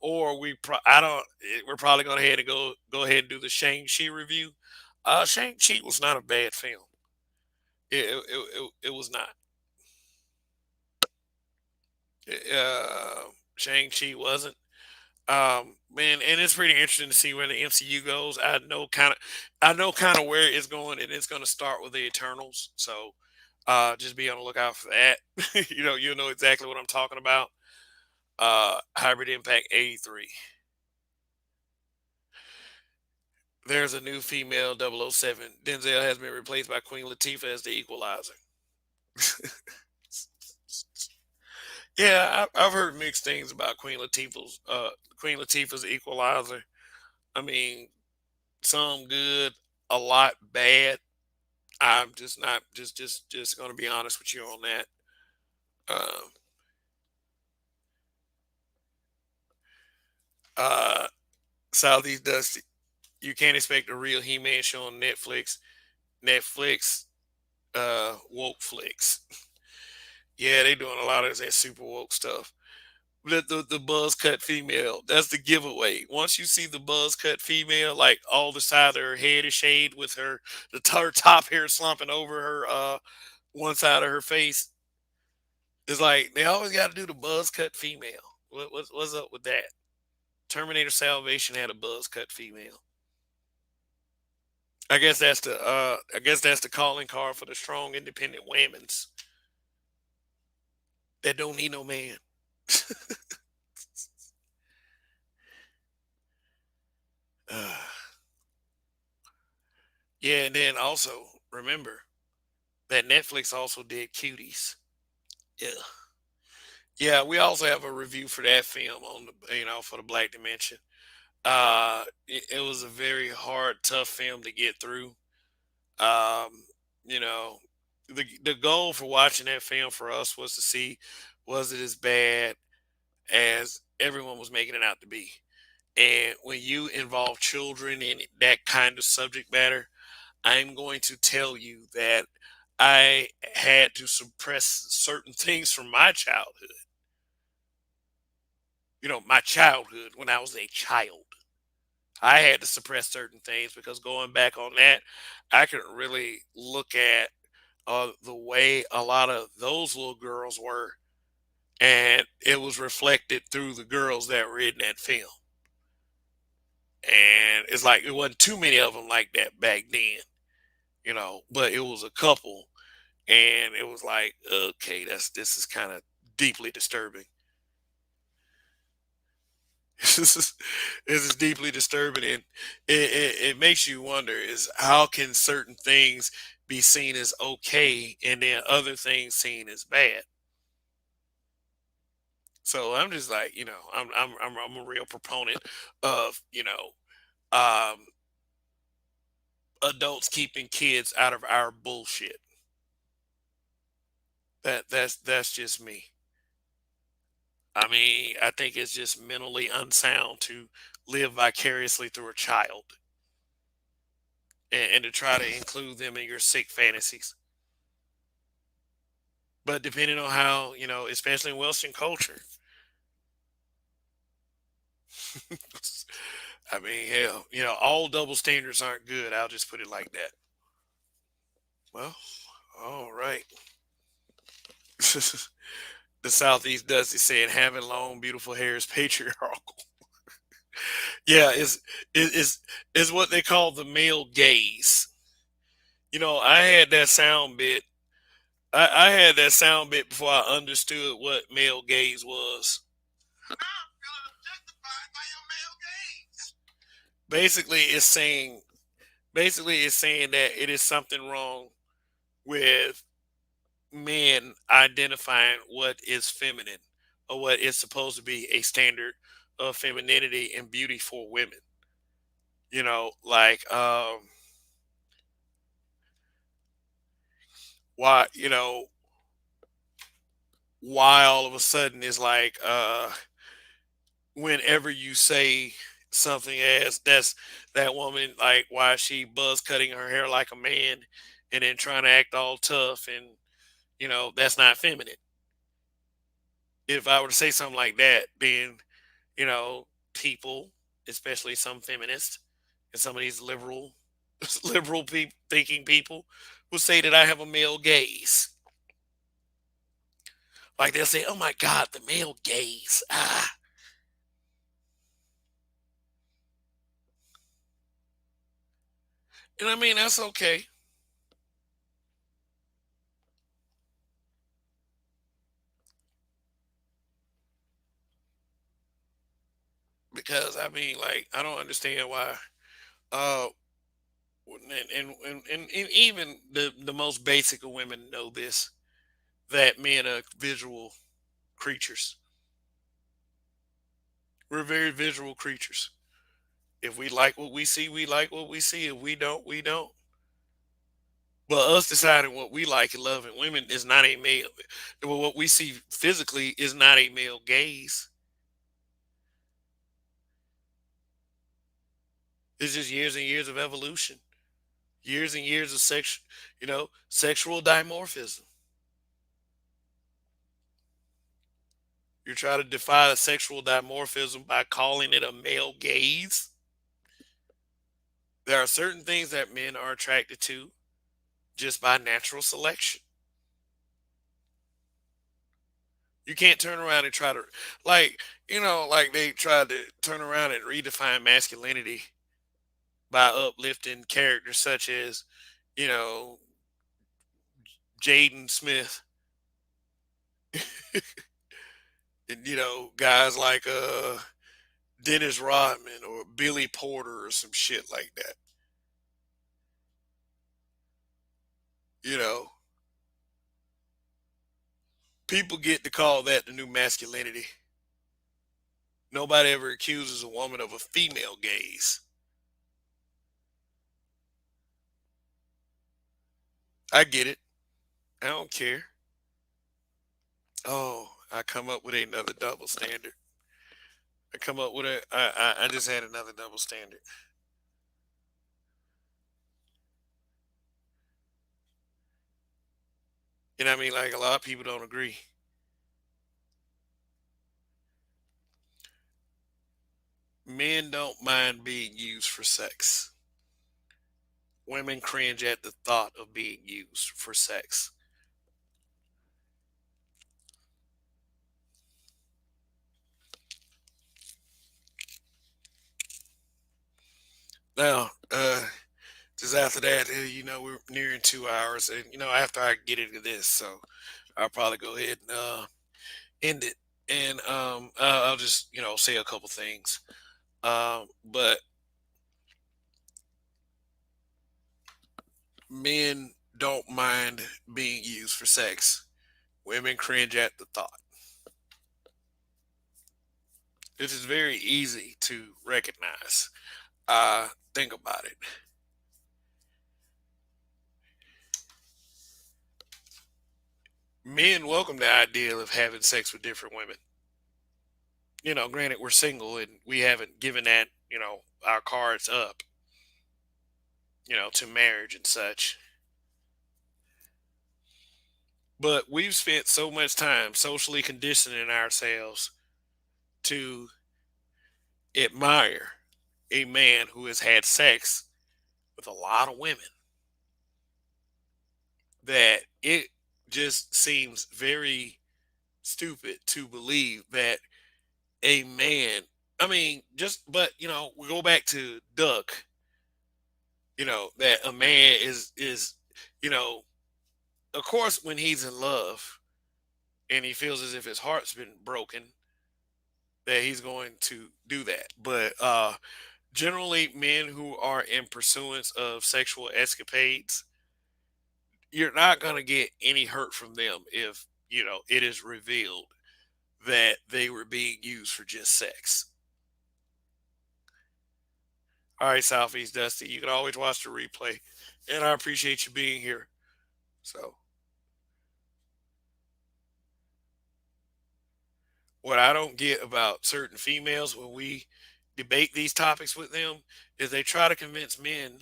I don't. We're probably going to head and go ahead and do the Shang-Chi review. Shang-Chi was not a bad film. It was not. Shang-Chi wasn't. Man, and it's pretty interesting to see where the MCU goes. I know kind of where it's going, and it's going to start with the Eternals. So, just be on the lookout for that. You'll know exactly what I'm talking about. Hybrid Impact 83. There's a new female 007. Denzel has been replaced by Queen Latifah as the Equalizer. Yeah, I've heard mixed things about Queen Latifah's Equalizer. I mean, some good, a lot bad. I'm just not just going to be honest with you on that. Uh, uh, Southeast Dusty, you can't expect a real He-Man show on Netflix. Netflix, woke flicks. Yeah, they doing a lot of that super woke stuff. The buzz cut female, that's the giveaway. Once you see the buzz cut female, like all the side of her head is shaved with her top hair slumping over her one side of her face, it's like they always got to do the buzz cut female. What's up with that? Terminator Salvation had a buzz cut female. I guess that's the calling card for the strong independent women's that don't need no man. Uh, yeah, and then also remember that Netflix also did Cuties. Yeah. Yeah, we also have a review for that film on for the Black Dimension. It was a very hard, tough film to get through. Um, you know, the goal for watching that film for us was to see was it as bad as everyone was making it out to be. And when you involve children in that kind of subject matter, I'm going to tell you that I had to suppress certain things from my childhood. My childhood when I was a child. I had to suppress certain things because going back on that, I could really look at the way a lot of those little girls were, and it was reflected through the girls that were in that film. And it's like it wasn't too many of them like that back then, but it was a couple, and it was like, okay, this is kind of deeply disturbing. This is deeply disturbing, and it makes you wonder: is how can certain things be seen as okay, and then other things seen as bad? So I'm just like, I'm a real proponent of um, adults keeping kids out of our bullshit. That's just me. I mean, I think it's just mentally unsound to live vicariously through a child and to try to include them in your sick fantasies. But depending on how, especially in Western culture, I mean, hell, all double standards aren't good. I'll just put it like that. Well, all right. The Southeast Dusty saying having long, beautiful hair is patriarchal. Yeah, is what they call the male gaze. I had that sound bit. I had that sound bit before I understood what male gaze was. Now I'm feeling objectified by your male gaze. Basically it's saying that it is something wrong with men identifying what is feminine or what is supposed to be a standard of femininity and beauty for women. Like why why all of a sudden is like whenever you say something as that's that woman, like why is she buzz cutting her hair like a man and then trying to act all tough, and that's not feminine. If I were to say something like that, then you know people, especially some feminists and some of these liberal thinking people, will say that I have a male gaze. Like they'll say, oh my god, the male gaze, and I mean that's okay. Because I mean, like, I don't understand why. Uh, and even the most basic of women know this, that men are visual creatures. We're very visual creatures. If we like what we see, we like what we see. If we don't, we don't. But us deciding what we like and love in women is not a male. Well, what we see physically is not a male gaze. It's just years and years of evolution, years and years of sexual dimorphism. You try to defy the sexual dimorphism by calling it a male gaze. There are certain things that men are attracted to just by natural selection. You can't turn around and try to, like they tried to turn around and redefine masculinity by uplifting characters such as, you know, Jaden Smith, and guys like Dennis Rodman or Billy Porter or some shit like that. You know, people get to call that the new masculinity. Nobody ever accuses a woman of a female gaze. I get it. I don't care. Oh, I come up with another double standard. I come up with I just had another double standard. You know what I mean? Like a lot of people don't agree. Men don't mind being used for sex. Women cringe at the thought of being used for sex. Now, just after that, we're nearing 2 hours, and after I get into this, so I'll probably go ahead and end it, and I'll just say a couple things. But men don't mind being used for sex. Women cringe at the thought. This is very easy to recognize. Think about it. Men welcome the idea of having sex with different women. Granted, we're single and we haven't given that, our cards up, to marriage and such. But we've spent so much time socially conditioning ourselves to admire a man who has had sex with a lot of women, that it just seems very stupid to believe that a man, I mean, just, but, we go back to Duck, that a man is, you know, of course, when he's in love and he feels as if his heart's been broken, that he's going to do that. But generally, men who are in pursuance of sexual escapades, you're not going to get any hurt from them if, it is revealed that they were being used for just sex. All right, Southeast Dusty, you can always watch the replay. And I appreciate you being here. So, what I don't get about certain females when we debate these topics with them is they try to convince men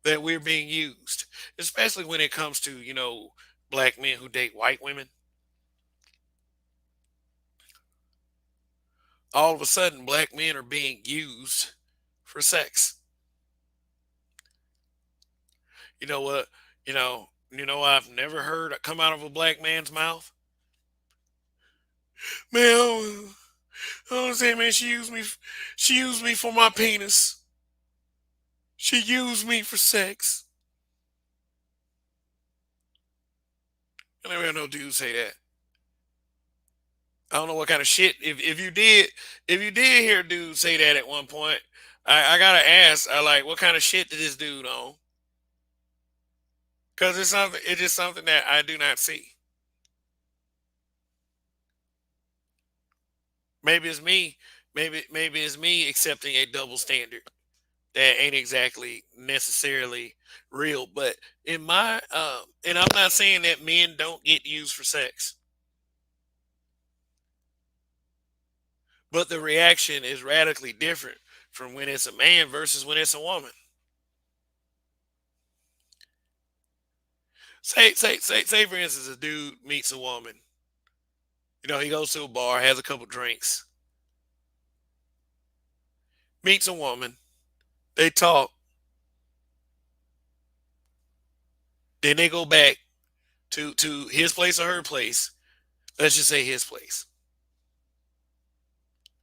that we're being used, especially when it comes to, black men who date white women. All of a sudden, black men are being used for sex. You know what? I've never heard it come out of a black man's mouth. Man, I don't understand, man. She used me for my penis. She used me for sex. I never heard no dude say that. I don't know what kind of shit. If you did hear a dude say that at one point, I gotta ask. I like, what kind of shit did this dude on? Because it's just something that I do not see. Maybe it's me. Maybe it's me accepting a double standard that ain't exactly necessarily real. But in my and I'm not saying that men don't get used for sex, but the reaction is radically different from when it's a man versus when it's a woman. Say for instance, a dude meets a woman. He goes to a bar, has a couple drinks, meets a woman, they talk, then they go back to his place or her place. Let's just say his place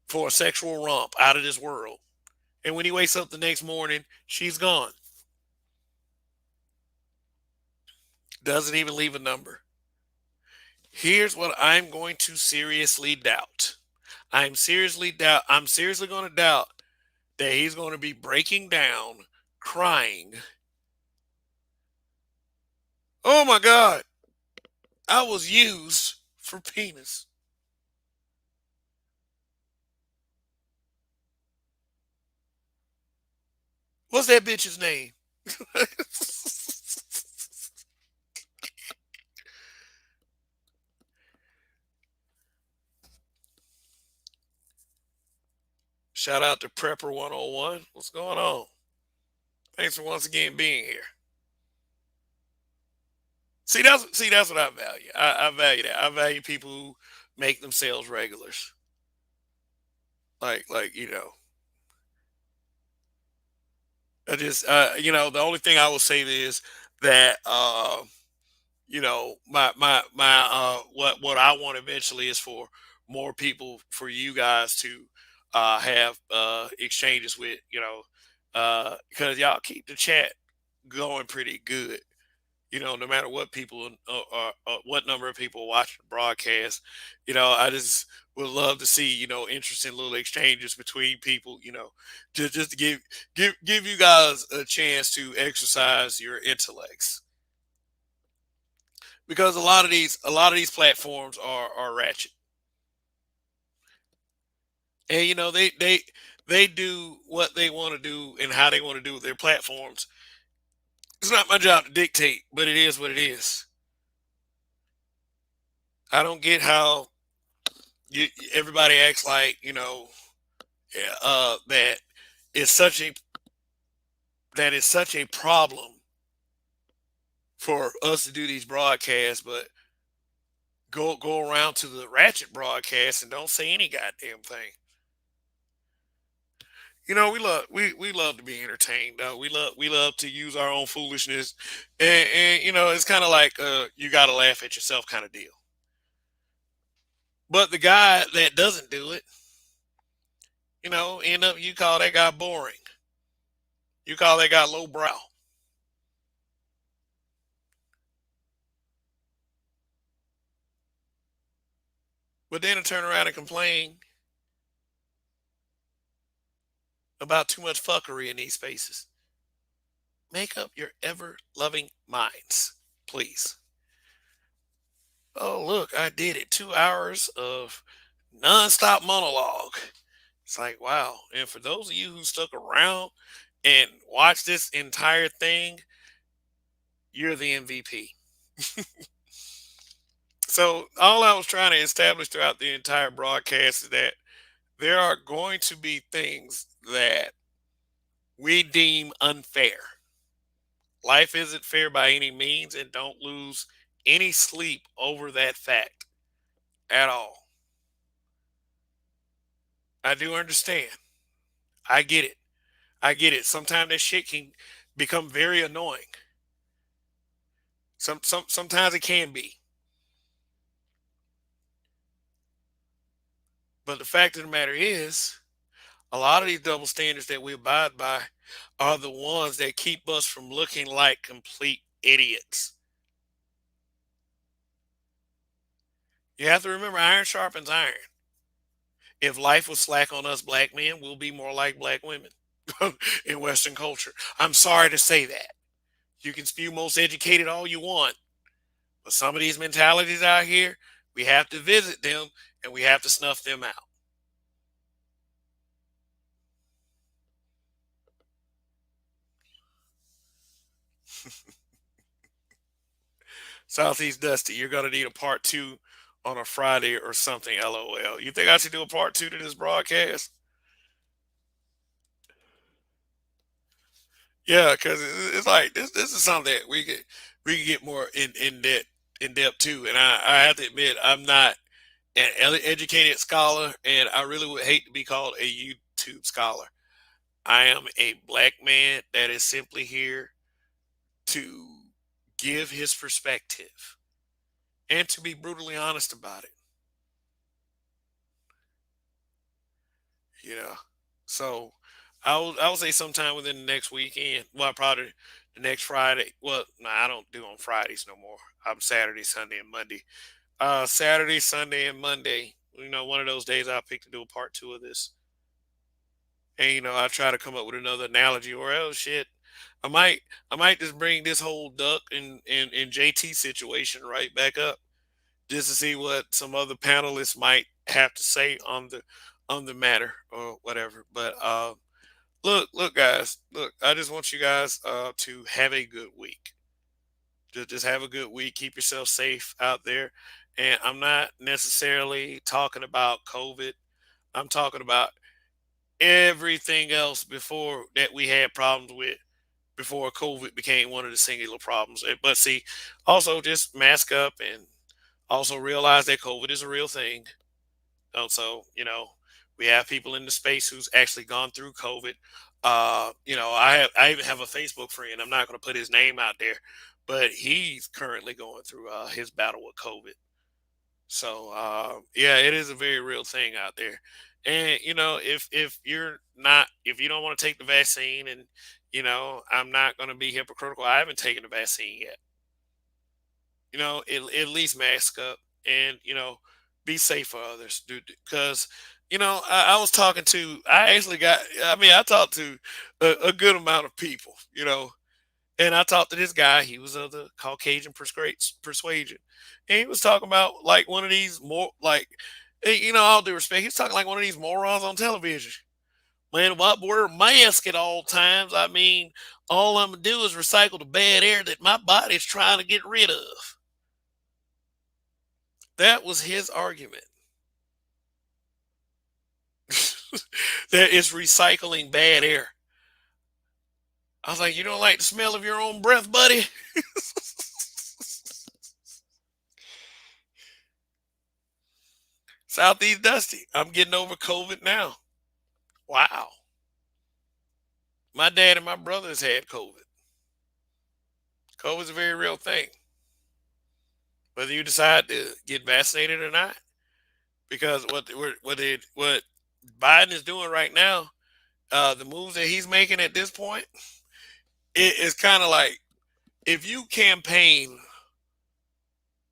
for a sexual romp out of this world. And when he wakes up the next morning, she's gone. Doesn't even leave a number. Here's what I'm going to seriously doubt. I'm seriously going to doubt that he's going to be breaking down, crying. Oh my God, I was used for penis. What's that bitch's name? Shout out to Prepper 101. What's going on? Thanks for once again being here. See that's what I value. I value that. I value people who make themselves regulars. Like the only thing I will say is that what I want eventually is for more people, for you guys to have exchanges with, because y'all keep the chat going pretty good. No matter what people, what number of people watch the broadcast, I just would love to see, interesting little exchanges between people, just to give you guys a chance to exercise your intellects, because a lot of these platforms are ratchet, and they do what they want to do and how they want to do with their platforms. It's not my job to dictate, but it is what it is. I don't get how everybody acts like, yeah, it's such a that is such a problem for us to do these broadcasts, but go around to the ratchet broadcast and don't say any goddamn thing. We love to be entertained though. We love to use our own foolishness, and it's kind of like you got to laugh at yourself kind of deal. But the guy that doesn't do it, end up you call that guy boring. You call that guy lowbrow. But then to turn around and complain about too much fuckery in these spaces. Make up your ever loving minds, please. Oh, look, I did it. 2 hours of nonstop monologue. It's like, wow. And for those of you who stuck around and watched this entire thing, you're the MVP. So, all I was trying to establish throughout the entire broadcast is that there are going to be things that we deem unfair. Life isn't fair by any means, and don't lose any sleep over that fact at all. I do understand. I get it. I get it. Sometimes that shit can become very annoying. Sometimes it can be. But the fact of the matter is, a lot of these double standards that we abide by are the ones that keep us from looking like complete idiots. You have to remember iron sharpens iron. If life was slack on us black men, we'll be more like black women in Western culture. I'm sorry to say that. You can spew most educated all you want, but some of these mentalities out here, we have to visit them and we have to snuff them out. Southeast Dusty, you're going to need a part two on a Friday or something, LOL. You think I should do a part two to this broadcast? Yeah, because it's like this is something that we can get more in depth too. And I have to admit, I'm not an educated scholar, and I really would hate to be called a YouTube scholar. I am a black man that is simply here to give his perspective and to be brutally honest about it. You know, so I will say sometime within the next weekend. Well, probably the next Friday. Well, no, I don't do on Fridays no more. I'm Saturday, Sunday, and Monday. Saturday, Sunday, and Monday. One of those days I'll pick to do a part two of this. And I try to come up with another analogy, or else shit. I might I might just bring this whole Duck and JT situation right back up just to see what some other panelists might have to say on the matter or whatever. But look, guys, look. I just want you guys to have a good week. Just have a good week. Keep yourself safe out there. And I'm not necessarily talking about COVID. I'm talking about everything else before that we had problems with before COVID became one of the singular problems. But see, also just mask up and also realize that COVID is a real thing. Also, we have people in the space who's actually gone through COVID. I even have a Facebook friend. I'm not going to put his name out there, but he's currently going through his battle with COVID. So yeah, it is a very real thing out there. And if you don't want to take the vaccine, and I'm not going to be hypocritical. I haven't taken the vaccine yet. At least mask up and be safe for others, dude. Because I was talking to. I actually got. I mean, I talked to a good amount of people. And I talked to this guy. He was of the Caucasian persuasion, and he was talking about like one of these more like, all due respect, he's talking like one of these morons on television. Man, what wear a mask at all times? I mean, all I'm gonna do is recycle the bad air that my body's trying to get rid of. That was his argument. That is recycling bad air. I was like, you don't like the smell of your own breath, buddy? Southeast Dusty. I'm getting over COVID now. Wow. My dad and my brothers had COVID. COVID's a very real thing, whether you decide to get vaccinated or not. Because what Biden is doing right now, the moves that he's making at this point, it is kind of like if you campaign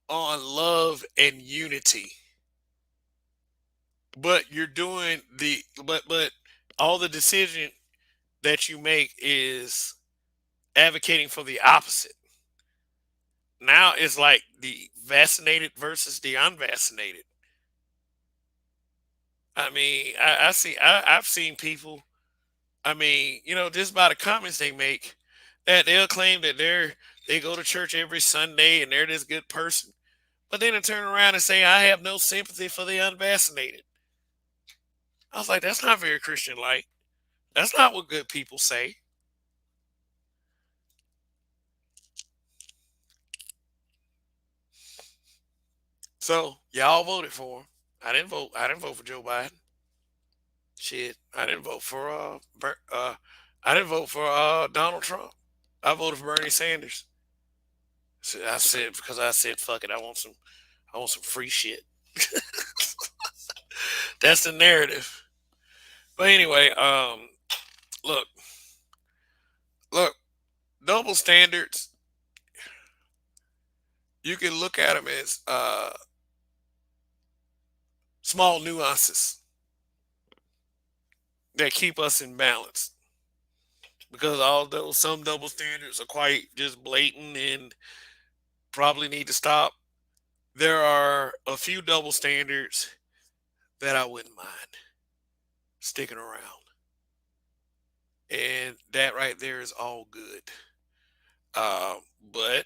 on love and unity, but you're doing but all the decision that you make is advocating for the opposite. Now it's like the vaccinated versus the unvaccinated. I mean, I've seen people. I mean, just by the comments they make, that they'll claim that they go to church every Sunday and they're this good person, but then they turn around and say, "I have no sympathy for the unvaccinated." I was like, "That's not very Christian-like. That's not what good people say." So y'all voted for him. I didn't vote. I didn't vote for Joe Biden. Shit, I didn't vote for I didn't vote for Donald Trump. I voted for Bernie Sanders. So I said because I said fuck it. I want some free shit. That's the narrative. But anyway, look, look, double standards. You can look at them as small nuances that keep us in balance. Because although some double standards are quite just blatant and probably need to stop, there are a few double standards that I wouldn't mind sticking around. And that right there is all good. But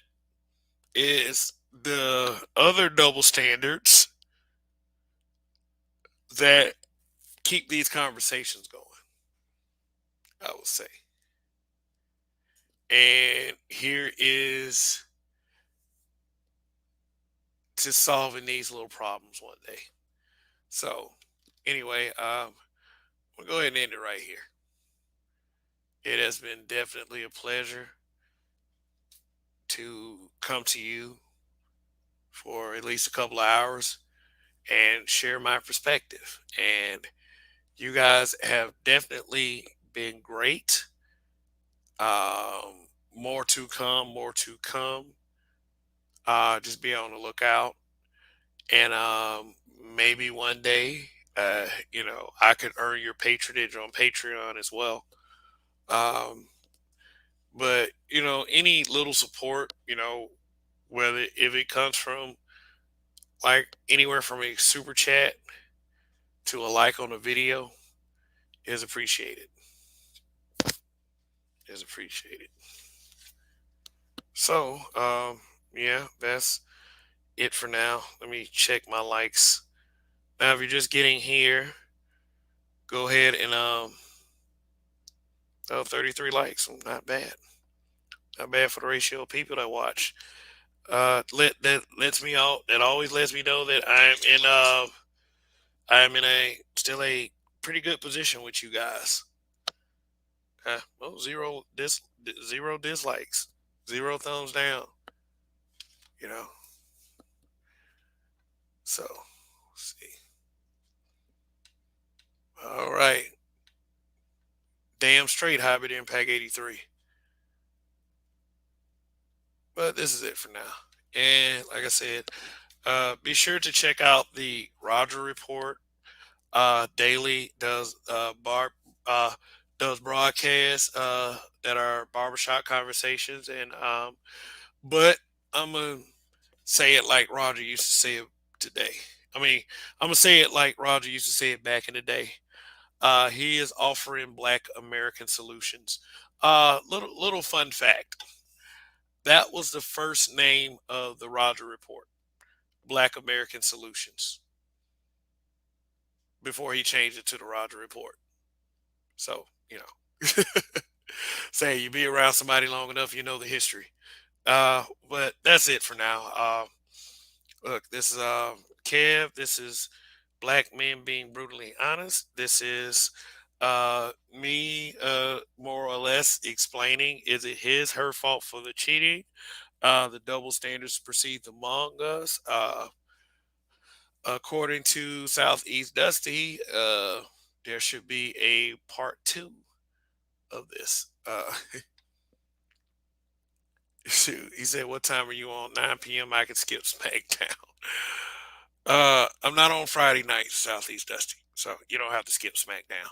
is the other double standards that keep these conversations going, I would say. And here is to solving these little problems one day. So, anyway, we'll go ahead and end it right here. It has been definitely a pleasure to come to you for at least a couple of hours and share my perspective. And you guys have definitely been great. More to come, more to come. Just be on the lookout. And maybe one day, I could earn your patronage on Patreon as well. Um, but, any little support, whether if it comes from like anywhere from a super chat to a like on a video is appreciated. Is appreciated. So, yeah, that's it for now. Let me check my likes. Now, if you're just getting here, go ahead and 33 likes. Not bad. Not bad for the ratio of people that watch. That lets me out. That always lets me know that I'm in a still a pretty good position with you guys. Well, zero dislikes, zero thumbs down. You know. So, let's see. All right. Damn straight Hybrid Impact 83. But this is it for now. And like I said, be sure to check out the Roger Report. Daily uh, does broadcasts that are barbershop conversations, and but I'm gonna say it like Roger used to say it today. I mean, I'm gonna say it like Roger used to say it back in the day. He is offering Black American solutions. Little fun fact: that was the first name of the Roger Report, Black American Solutions, before he changed it to the Roger Report. So say you be around somebody long enough, you know the history. But that's it for now. Look, this is Kev. This is Black Men Being Brutally Honest. This is me more or less explaining, is it her fault for the cheating, the double standards perceived among us. According to Southeast Dusty, there should be a part two of this. Shoot, he said, "What time are you on? 9 p.m. I can skip SmackDown." I'm not on Friday nights, Southeast Dusty, so you don't have to skip SmackDown.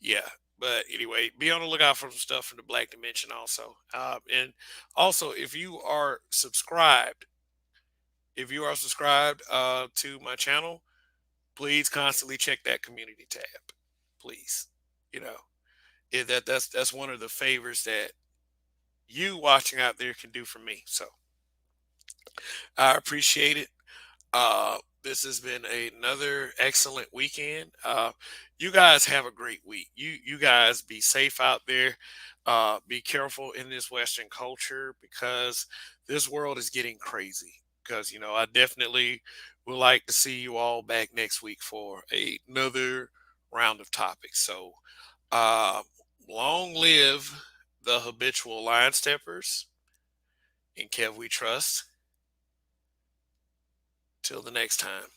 Yeah, but anyway, be on the lookout for some stuff from the Black Dimension also. And also, if you are subscribed to my channel, please constantly check that community tab. Please, you know, that's one of the favors that you watching out there can do for me. So I appreciate it. This has been another excellent weekend. You guys have a great week. You guys be safe out there. Be careful in this Western culture because this world is getting crazy. Because I definitely would like to see you all back next week for another round of topics. So, uh, long live the habitual line steppers. In Kev we trust. Till the next time.